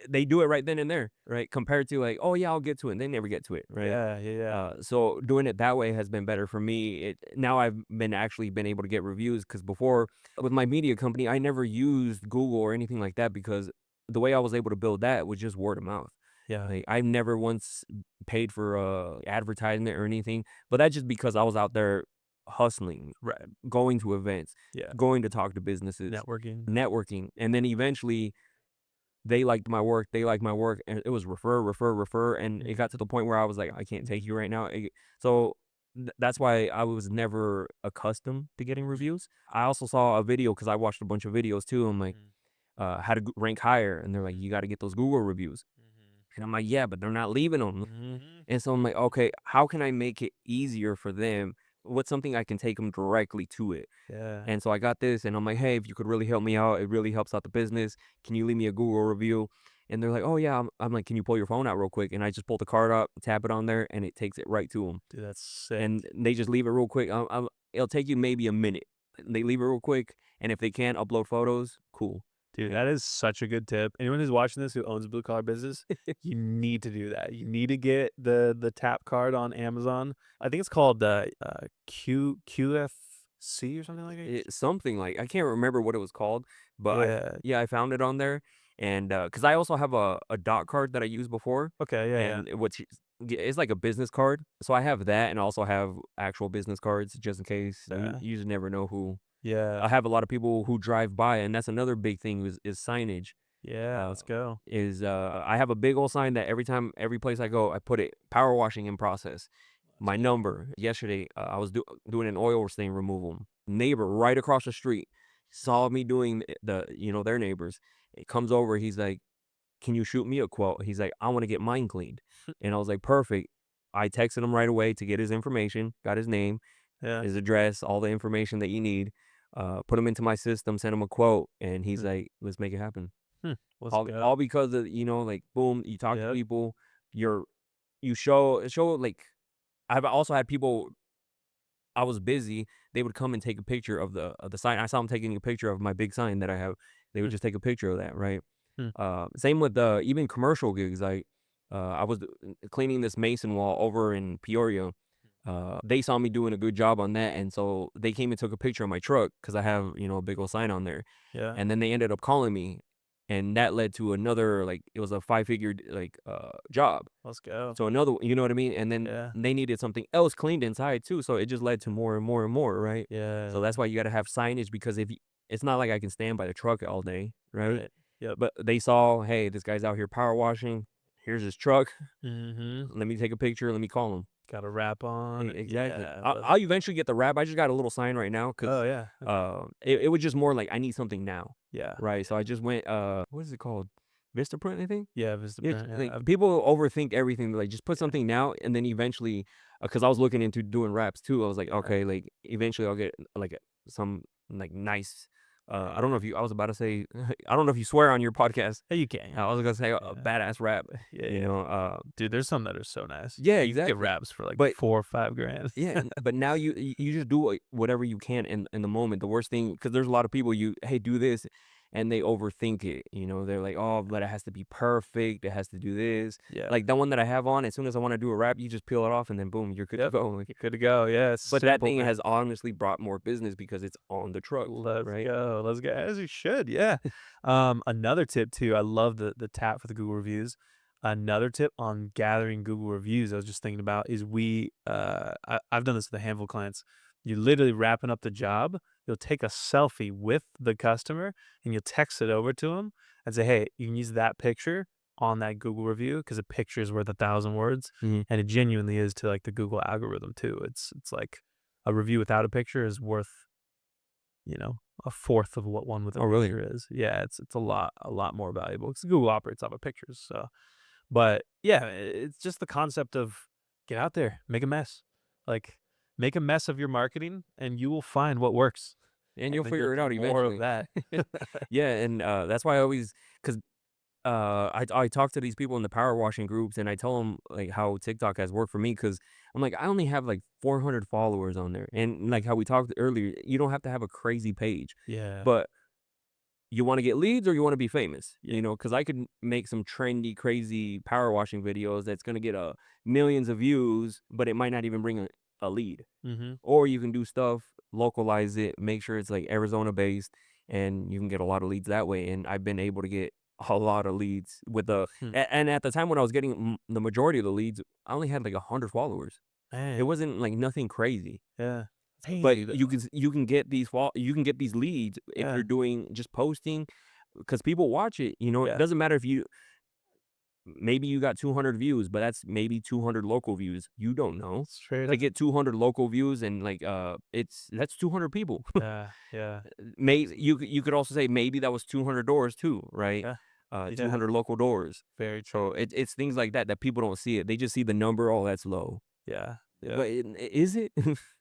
Speaker 1: they do it right then and there, right? Compared to like, "Oh, yeah, I'll get to it," and they never get to it, right?
Speaker 2: Yeah, yeah, yeah.
Speaker 1: So doing it that way has been better for me. Now I've been able to get reviews because before with my media company, I never used Google or anything like that because the way I was able to build that was just word of mouth.
Speaker 2: Yeah.
Speaker 1: Like I've never once paid for advertisement or anything, but that's just because I was out there hustling,
Speaker 2: Right.
Speaker 1: going to events,
Speaker 2: Yeah.
Speaker 1: going to talk to businesses,
Speaker 2: Networking.
Speaker 1: networking, and then eventually they liked my work, and it was refer, refer, refer, and it got
Speaker 2: Mhm.
Speaker 1: to the point where I was like, "I can't take you right now." So that's why I was never accustomed to getting
Speaker 2: Mhm.
Speaker 1: reviews. I also saw a video because I watched a bunch of videos too. I'm like,
Speaker 2: Mhm.
Speaker 1: how to rank higher, and they're like,
Speaker 2: Mhm.
Speaker 1: "You got to get those Google reviews,"
Speaker 2: Mhm.
Speaker 1: and I'm like, "Yeah, but they're not leaving them."
Speaker 2: Mhm.
Speaker 1: And so I'm like, "Okay, how can I make it easier for them? What's something I can take them directly to it?"
Speaker 2: Yeah.
Speaker 1: And so I got this and I'm like, "Hey, if you could really help me out, it really helps out the business. Can you leave me a Google review?" And they're like, "Oh yeah." I'm like, "Can you pull your phone out real quick?" And I just pull the card up, tap it on there, and it takes it right to them.
Speaker 2: Dude, that's sick.
Speaker 1: And they just leave it real quick. It'll take you maybe a minute. They leave it real quick, and if they can't upload photos, cool.
Speaker 2: Dude,
Speaker 1: Hey,
Speaker 2: that is such a good tip. Anyone who's watching this who owns a blue collar business, you need to do that. You need to get the tap card on Amazon. I think it's called QFC or something like that.
Speaker 1: something like I can't remember what it was called, but
Speaker 2: Yeah.
Speaker 1: yeah, I found it on there, and because I also have a dot card that I used before,
Speaker 2: Okay. Yeah. Yeah.
Speaker 1: and it's like a business card, so I have that, and also have actual business cards just in case.
Speaker 2: Yeah.
Speaker 1: You just never know who.
Speaker 2: Yeah.
Speaker 1: I have a lot of people who drive by, and that's another big thing is signage.
Speaker 2: Yeah.
Speaker 1: Uh,
Speaker 2: Let's go.
Speaker 1: I have a big old sign that every place I go, I put it power washing in process.
Speaker 2: Let's
Speaker 1: My
Speaker 2: go.
Speaker 1: number. Yesterday, I was doing an oil stain removal. Neighbor right across the street saw me doing their neighbors. It comes over. He's like, "Can you shoot me a quote?" He's like, "I want to get mine cleaned." And I was like, "Perfect." I texted him right away to get his information, got his name,
Speaker 2: Yeah.
Speaker 1: his address, all the information that you need. Put him into my system, sent him a quote, and he's
Speaker 2: Hmm.
Speaker 1: like, "Let's make it happen."
Speaker 2: Hmm. Let's go.
Speaker 1: All because of like boom, you talk to
Speaker 2: Yep.
Speaker 1: people, you're you show like I've also had people I was busy, they would come and take a picture of the sign. I saw them taking a picture of my big sign that I have. They would
Speaker 2: Hmm.
Speaker 1: just take a picture of that, right?
Speaker 2: Hmm.
Speaker 1: Same with even commercial gigs. Like I was cleaning this mason wall over in Peoria. They saw me doing a good job on that, and so they came and took a picture of my truck because I have a big old sign on there.
Speaker 2: Yeah.
Speaker 1: And then they ended up calling me, and that led to another like it was a 5 figure like job.
Speaker 2: Let's go.
Speaker 1: So another you know what I mean? And then
Speaker 2: Yeah.
Speaker 1: they needed something else cleaned inside too, so it just led to more and more and more, right? So
Speaker 2: Yeah.
Speaker 1: that's why you gotta have signage because it's not like I can stand by the truck all day, right?
Speaker 2: Right. Yep.
Speaker 1: But they saw, "Hey, this guy's out here power washing. Here's his truck.
Speaker 2: Mhm.
Speaker 1: Let me take a picture. Let me call him."
Speaker 2: Got a wrap on.
Speaker 1: Exactly.
Speaker 2: Yeah.
Speaker 1: I'll eventually get the wrap. I just got a little sign right now because
Speaker 2: Oh, yeah.
Speaker 1: it was just more like I need something now,
Speaker 2: Yeah.
Speaker 1: right? So I just went, what is it called? Vistaprint, I think?
Speaker 2: Yeah,
Speaker 1: Yeah,
Speaker 2: Vistaprint,
Speaker 1: like,
Speaker 2: yeah.
Speaker 1: people overthink everything, like, just put
Speaker 2: Yeah,
Speaker 1: something now, and then eventually, because I was looking into doing raps too, I was like,
Speaker 2: yeah,
Speaker 1: "Okay, like, eventually I'll get, like, some, like, nice" I don't know if you I was about to say I don't know if you swear on your podcast.
Speaker 2: yeah, you can.
Speaker 1: I was gonna say a
Speaker 2: Yeah.
Speaker 1: badass rap,
Speaker 2: Yeah,
Speaker 1: you
Speaker 2: yeah.
Speaker 1: know,
Speaker 2: Dude, there's some that are so nice.
Speaker 1: yeah,
Speaker 2: You can get
Speaker 1: exactly.
Speaker 2: wraps for, like,
Speaker 1: But
Speaker 2: 4 or 5 grand.
Speaker 1: yeah, but now you just do whatever you can in the moment. The worst thing, because there's a lot of people hey, do this, and they overthink it. They're like, oh, but it has to be perfect. It has to do this.
Speaker 2: Yeah.
Speaker 1: Like the one that I have on, as soon as I want to do a rap, you just peel it off, and then boom, you're good to
Speaker 2: Yep.
Speaker 1: go. Like,
Speaker 2: You're good to go. Yeah, it's
Speaker 1: but that
Speaker 2: simple,
Speaker 1: thing
Speaker 2: man.
Speaker 1: has honestly brought more business because it's on the truck,
Speaker 2: Let's
Speaker 1: right?
Speaker 2: go. Let's go. As you should, yeah. Another tip too, I love the tap for the Google reviews. Another tip on gathering Google reviews I was just thinking about is I've done this with a handful of clients. You're literally wrapping up the job. You'll take a selfie with the customer and you'll text it over to them and say, hey, you can use that picture on that Google review because a picture is worth 1,000 words.
Speaker 1: Mhm.
Speaker 2: And it genuinely is to like the Google algorithm too. It's like a review without a picture is worth a fourth of what one with a
Speaker 1: Oh, really?
Speaker 2: picture is. Yeah, it's a lot more valuable because Google operates off of pictures. So, But yeah, it's just the concept of get out there, make a mess. Like make a mess of your marketing and you will find what works.
Speaker 1: And you'll
Speaker 2: And then
Speaker 1: figure
Speaker 2: just
Speaker 1: it out
Speaker 2: more of
Speaker 1: eventually.
Speaker 2: that.
Speaker 1: Yeah, and, that's why I always 'cause, I talk to these people in the power washing groups, and I tell them like, how TikTok has worked for me because 'cause I'm like, "I only have, like, 400 followers on there," and, like, how we talked earlier, you don't have to have a crazy page,
Speaker 2: Yeah.
Speaker 1: but you wanna get leads or you wanna be famous,
Speaker 2: Yeah.
Speaker 1: because I could make some trendy, crazy power washing videos that's gonna get, millions of views, but it might not even bring a lead.
Speaker 2: Mhm.
Speaker 1: Or you can do stuff, localize it, make sure it's, like, Arizona based, and you can get a lot of leads that way, and I've been able to get a lot of leads with the
Speaker 2: Hmm.
Speaker 1: and at the time when I was getting the majority of the leads, I only had, like, 100 followers. It
Speaker 2: Man,
Speaker 1: wasn't, like, nothing crazy.
Speaker 2: yeah.
Speaker 1: But
Speaker 2: Hey,
Speaker 1: you can get these leads if
Speaker 2: yeah,
Speaker 1: you're doing just posting, because people watch it, it
Speaker 2: yeah.
Speaker 1: doesn't matter if you maybe you got 200 views, but that's maybe 200 local views. You don't know.
Speaker 2: Straight
Speaker 1: To
Speaker 2: up.
Speaker 1: get 200 local views and like that's 200 people.
Speaker 2: Yeah, yeah,
Speaker 1: You could also say maybe that was 200 doors too, right?
Speaker 2: yeah, yeah.
Speaker 1: 200 local doors.
Speaker 2: Very true.
Speaker 1: So it's things like that that people don't see it. They just see the number, oh, that's low.
Speaker 2: Yeah, yeah.
Speaker 1: But is it?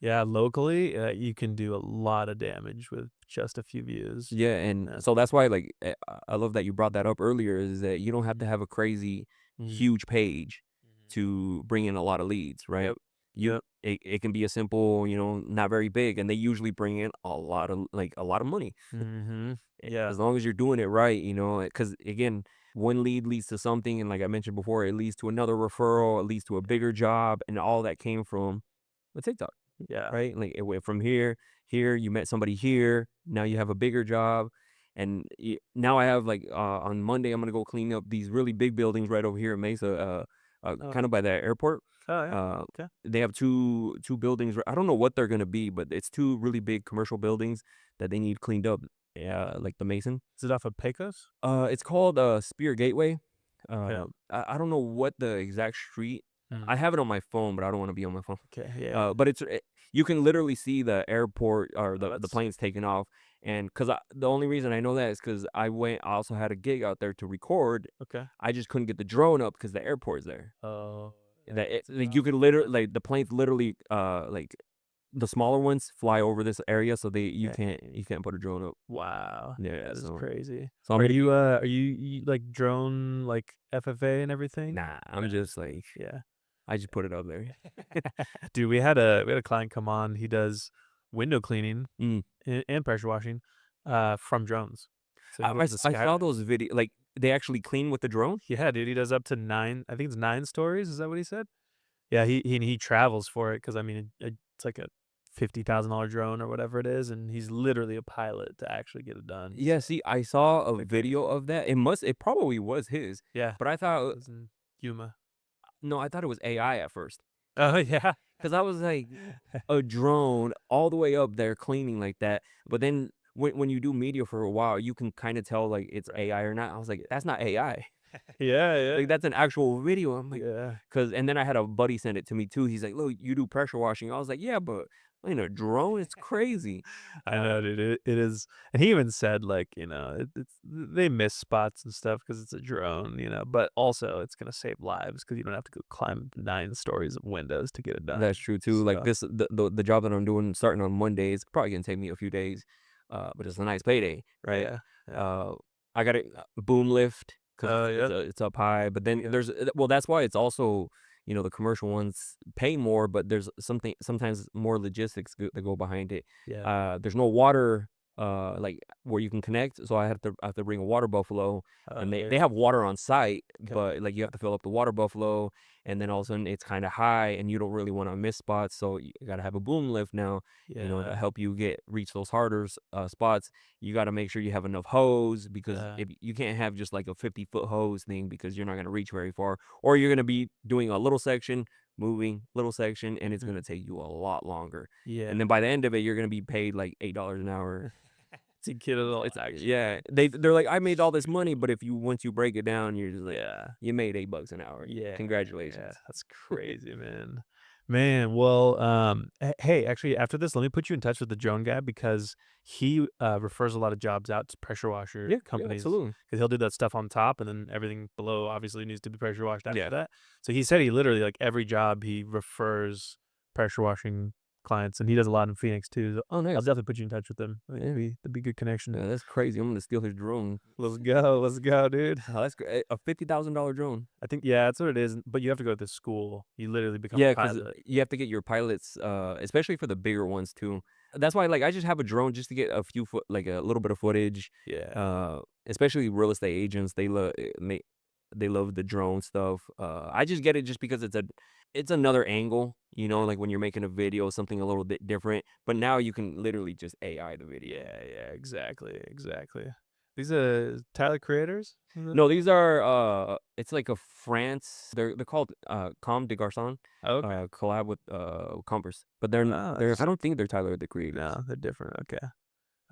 Speaker 2: Yeah, locally, you can do a lot of damage with just a few views.
Speaker 1: Yeah, and
Speaker 2: Yeah.
Speaker 1: so that's why, like, I love that you brought that up earlier, is that you don't have to
Speaker 2: Mhm,
Speaker 1: have a crazy
Speaker 2: mhm,
Speaker 1: huge page
Speaker 2: mhm.
Speaker 1: to bring in a lot of leads, right?
Speaker 2: Yep, yep,
Speaker 1: It can be a simple, not very big, and they usually bring in a lot of money.
Speaker 2: mhm. Yeah,
Speaker 1: As long as you're doing it right, because again, one lead leads to something, and like I mentioned before, it leads to another referral, it leads to a bigger job, and all that came from a TikTok.
Speaker 2: yeah.
Speaker 1: Right? Like, it went from here, you met somebody here, now you have a bigger job, and now I have, like, on Monday, I'm gonna go clean up these really big buildings right over here in Mesa,
Speaker 2: Oh,
Speaker 1: kinda by the airport.
Speaker 2: oh, yeah. Okay.
Speaker 1: They have two buildings I don't know what they're gonna be, but it's 2 really big commercial buildings that they need cleaned up, yeah, like the Mason.
Speaker 2: Is it off of Pecos?
Speaker 1: It's called, Spear Gateway.
Speaker 2: Okay.
Speaker 1: I don't know what the exact street.
Speaker 2: Mm,
Speaker 1: I have it on my phone, but I don't wanna be on my phone.
Speaker 2: okay, yeah.
Speaker 1: But you can literally see the airport or
Speaker 2: Oh,
Speaker 1: the
Speaker 2: that's sick.
Speaker 1: planes taking off, and the only reason I know that is because I also had a gig out there to record.
Speaker 2: Okay.
Speaker 1: I just couldn't get the drone up because the airport's there.
Speaker 2: Oh, yeah,
Speaker 1: That it
Speaker 2: that's
Speaker 1: like, you
Speaker 2: tough.
Speaker 1: could literally like, the planes literally, like, the smaller ones fly over this area, so
Speaker 2: Yeah.
Speaker 1: you can't put a drone up.
Speaker 2: Wow,
Speaker 1: Yeah,
Speaker 2: that is crazy.
Speaker 1: so I'm gonna be
Speaker 2: Are you, like, drone, like, FFA and everything?
Speaker 1: nah, I'm
Speaker 2: No.
Speaker 1: just like
Speaker 2: Yeah.
Speaker 1: I just put it up there.
Speaker 2: Dude, we had a client come on, he does window cleaning
Speaker 1: Mm.
Speaker 2: and pressure washing, from drones. So he works the
Speaker 1: I saw
Speaker 2: skyline.
Speaker 1: those like, they actually clean with the drone?
Speaker 2: Yeah, dude, he does up to 9, I think it's 9 stories, is that what he said? Yeah, he travels for it because I mean, it's like a $50,000 drone or whatever it is, and he's literally a pilot to actually get it done,
Speaker 1: Yeah,
Speaker 2: so
Speaker 1: see, I saw a
Speaker 2: like crazy.
Speaker 1: video of that. It probably was his,
Speaker 2: Yeah,
Speaker 1: but I thought
Speaker 2: lives in Yuma.
Speaker 1: no, I thought it was AI at first.
Speaker 2: Oh, yeah.
Speaker 1: 'Cause I was like, a drone all the way up there cleaning like that, but then when you do media for a while, you can kinda tell, like, it's
Speaker 2: Right.
Speaker 1: AI or not. I was like, "That's not AI."
Speaker 2: Yeah, yeah.
Speaker 1: Like, that's an actual video. I'm like,
Speaker 2: Yeah.
Speaker 1: cause and then I had a buddy send it to me too. He's like, "Look, you do pressure washing." I was like, "Yeah, but in a drone, it's crazy."
Speaker 2: I know, dude. It is, and he even said like, it's they miss spots and stuff because it's a drone, but also it's gonna save lives because you don't have to go climb 9 stories of windows to get it done.
Speaker 1: That's true too. Like
Speaker 2: So
Speaker 1: this, the job that I'm doing starting on Monday is probably gonna take me a few days, but it's a nice payday, right?
Speaker 2: yeah, yeah.
Speaker 1: Uh, I got a boom lift because
Speaker 2: Oh,
Speaker 1: it's
Speaker 2: yeah,
Speaker 1: it's up high, but then
Speaker 2: yeah,
Speaker 1: well, that's why it's also the commercial ones pay more, but there's sometimes more logistics that go behind it.
Speaker 2: yeah.
Speaker 1: There's no water like where you can connect, so I have to bring a water buffalo, and
Speaker 2: Yeah.
Speaker 1: they have water on site,
Speaker 2: Okay.
Speaker 1: but like you have to fill up the water buffalo, and then all of a sudden it's kind of high and you don't really want to miss spots, so you got to have a boom lift now, to
Speaker 2: Yeah.
Speaker 1: help you reach those harder spots. You got to make sure you have enough hose, because
Speaker 2: Yeah.
Speaker 1: if you can't have just like a 50-foot hose thing, because you're not going to reach very far, or you're going to be doing a little section, moving little section, and it's going to
Speaker 2: Mhm.
Speaker 1: take you a lot longer,
Speaker 2: Yeah.
Speaker 1: and then by the end of it you're going to be paid like $8 an hour.
Speaker 2: To get it all
Speaker 1: It's
Speaker 2: actually
Speaker 1: yeah, they're like, "I made all this money," but if you once you break it down, you're just like,
Speaker 2: yeah.
Speaker 1: "You made $8 an hour.
Speaker 2: Yeah, yeah,
Speaker 1: Congratulations."
Speaker 2: that's crazy, man. Man, well, hey, actually, after this, let me put you in touch with the drone guy because he refers a lot of jobs out to pressure washer
Speaker 1: Yeah, yeah,
Speaker 2: companies
Speaker 1: absolutely.
Speaker 2: because he'll do that stuff on top and then everything below obviously needs to be pressure washed after
Speaker 1: Yeah.
Speaker 2: that. So he said he literally, like, every job he refers pressure washing clients and he does a lot in Phoenix too. So
Speaker 1: Oh,
Speaker 2: I'll
Speaker 1: nice.
Speaker 2: definitely put you in touch with him.
Speaker 1: Yeah,
Speaker 2: That'd be a good connection.
Speaker 1: yeah, that's crazy. I'm gonna steal his drone.
Speaker 2: Let's go, dude.
Speaker 1: Oh, that's great. A $50,000 drone.
Speaker 2: I think, yeah, that's what it is. But you have to go to school. You literally become
Speaker 1: Yeah,
Speaker 2: a
Speaker 1: because
Speaker 2: pilot.
Speaker 1: you have to get your pilots, especially for the bigger ones too. That's why, like, I just have a drone just to get a few like a little bit of footage.
Speaker 2: Yeah.
Speaker 1: Especially real estate agents, they love the drone stuff. I just get it just because it's another angle, like when you're making a video, something a little bit different. But now you can literally just AI the video.
Speaker 2: Yeah, exactly, exactly. These are Tyler creators? Is it?
Speaker 1: No, these are it's like a France. They're called Comme des Garçons,
Speaker 2: Okay.
Speaker 1: collab with Converse. But they're I
Speaker 2: That's
Speaker 1: don't think they're Tyler the creators.
Speaker 2: no, they're different. Okay.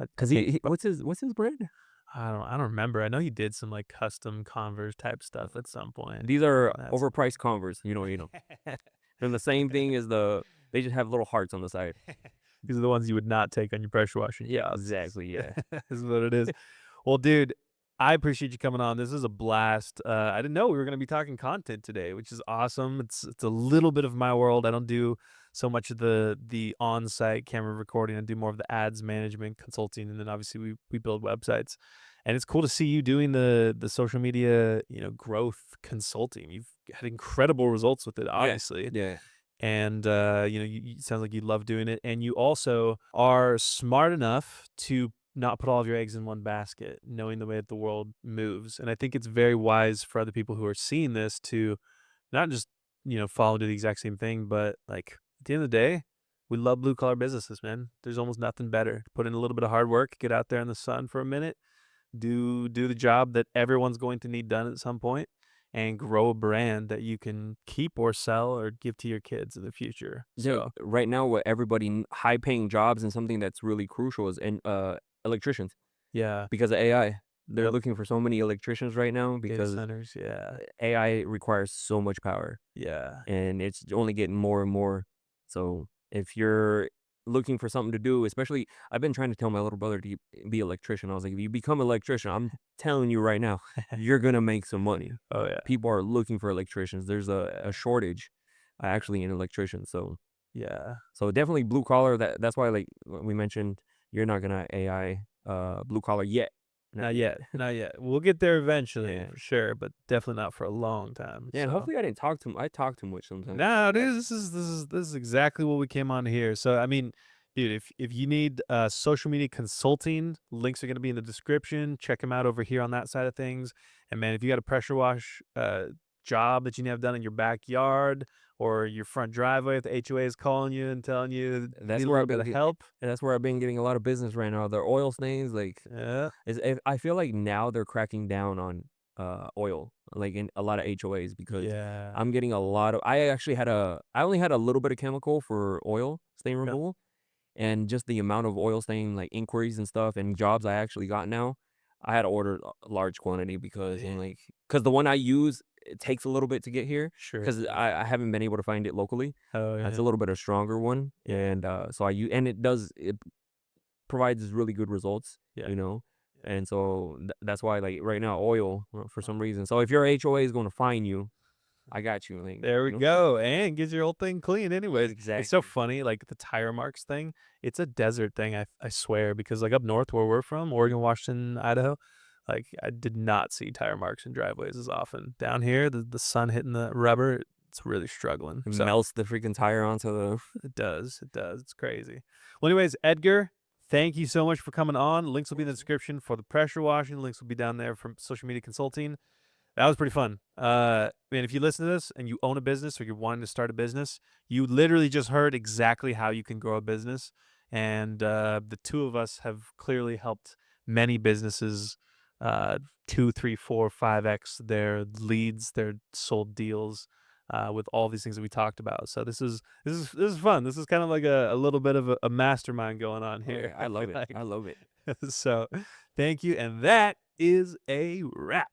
Speaker 2: I
Speaker 1: Cause
Speaker 2: think,
Speaker 1: he
Speaker 2: but
Speaker 1: what's his brand?
Speaker 2: I don't remember. I know he did some like custom Converse type stuff at some point.
Speaker 1: These are
Speaker 2: That's
Speaker 1: overpriced Converse, And the same thing as they just have little hearts on the side.
Speaker 2: these are the ones you would not take on your pressure washing
Speaker 1: Yeah,
Speaker 2: jobs.
Speaker 1: exactly, yeah.
Speaker 2: This is what it is. Well, dude, I appreciate you coming on. This is a blast. I didn't know we were going to be talking content today, which is awesome. It's a little bit of my world. I don't do so much of the on-site camera recording. I do more of the ads management, consulting, and then obviously we build websites. And it's cool to see you doing the social media, growth consulting. You've had incredible results with it,
Speaker 1: Yeah,
Speaker 2: obviously,
Speaker 1: yeah.
Speaker 2: and it sounds like you love doing it, and you also are smart enough to not put all of your eggs in one basket, knowing the way that the world moves. And I think it's very wise for other people who are seeing this to not just fall into the exact same thing, but like at the end of the day, we love blue collar businesses, man. There's almost nothing better. Put in a little bit of hard work, get out there in the sun for a minute, do the job that everyone's going to need done at some point, and grow a brand that you can keep or sell or give to your kids in the future.
Speaker 1: Yeah,
Speaker 2: So,
Speaker 1: right now, what high paying jobs and something that's really crucial is electricians
Speaker 2: yeah.
Speaker 1: because of AI. They're
Speaker 2: Yep.
Speaker 1: looking for so many electricians right now
Speaker 2: Data
Speaker 1: because
Speaker 2: centers, yeah.
Speaker 1: AI requires so much power.
Speaker 2: Yeah.
Speaker 1: And it's only getting more and more. So if you're looking for something to do, especially I've been trying to tell my little brother to be electrician. I was like, if you become an electrician, I'm telling you right now, you're gonna make some money.
Speaker 2: Oh, yeah.
Speaker 1: People are looking for electricians. There's a shortage, actually, in electricians.
Speaker 2: Yeah.
Speaker 1: So definitely blue collar. That's why, like we mentioned, you're not gonna AI blue collar yet. Not
Speaker 2: Not
Speaker 1: yet.
Speaker 2: yet, not yet. We'll get there eventually
Speaker 1: Yeah.
Speaker 2: for sure, but definitely not for a long time,
Speaker 1: Yeah, and
Speaker 2: so
Speaker 1: hopefully I didn't talk too. I talk too much sometimes.
Speaker 2: no, dude, this is exactly what we came on here. So I mean, dude, if you need social media consulting, links are gonna be in the description. Check them out over here on that side of things. And man, if you got a pressure wash job that you need to have done in your backyard or your front driveway, if the HOA is calling you and telling you need
Speaker 1: That's
Speaker 2: a
Speaker 1: where
Speaker 2: little
Speaker 1: I've
Speaker 2: bit
Speaker 1: been.
Speaker 2: of help,
Speaker 1: And that's where I've been getting a lot of business right now. The oil stains, like,
Speaker 2: yeah,
Speaker 1: I feel like now they're cracking down on oil, like in a lot of HOAs, because
Speaker 2: yeah,
Speaker 1: I'm getting a lot of. I only had a little bit of chemical for oil stain
Speaker 2: okay,
Speaker 1: removal, and just the amount of oil stain like inquiries and stuff and jobs I actually got now, I had to order a large quantity because
Speaker 2: man,
Speaker 1: the one I use, it takes a little bit to get here
Speaker 2: sure it
Speaker 1: because
Speaker 2: does.
Speaker 1: I haven't been able to find it locally.
Speaker 2: Oh
Speaker 1: It's
Speaker 2: yeah,
Speaker 1: a little bit a stronger one,
Speaker 2: yeah,
Speaker 1: and so I use, and it provides really good results,
Speaker 2: yeah,
Speaker 1: you know?
Speaker 2: yeah.
Speaker 1: And so that's why, like, right now, oil, for some reason. So if your HOA is gonna fine you, I got you, like,
Speaker 2: There we go, and gets your whole thing clean anyways. It's so
Speaker 1: Exactly.
Speaker 2: funny, like, the tire marks thing, it's a desert thing, I swear, because, like, up north where we're from, Oregon, Washington, Idaho, like, I did not see tire marks in driveways as often. Down here, the sun hitting the rubber, it's really struggling,
Speaker 1: It
Speaker 2: so
Speaker 1: melts the freaking tire onto the
Speaker 2: it does, it's crazy. Well, anyways, Edgar, thank you so much for coming on. Links will be in the description for the pressure washing, links will be down there from social media consulting. That was pretty fun. Man, if you listen to this and you own a business or you're wanting to start a business, you literally just heard exactly how you can grow a business. And the two of us have clearly helped many businesses uh, 2, 3, 4, 5x their leads, their sold deals with all these things that we talked about. So this is fun. This is kind of like a little bit of a mastermind going on
Speaker 1: Oh,
Speaker 2: here.
Speaker 1: yeah,
Speaker 2: I
Speaker 1: I
Speaker 2: feel
Speaker 1: love it. I
Speaker 2: like.
Speaker 1: love it.
Speaker 2: So thank you. And that is a wrap.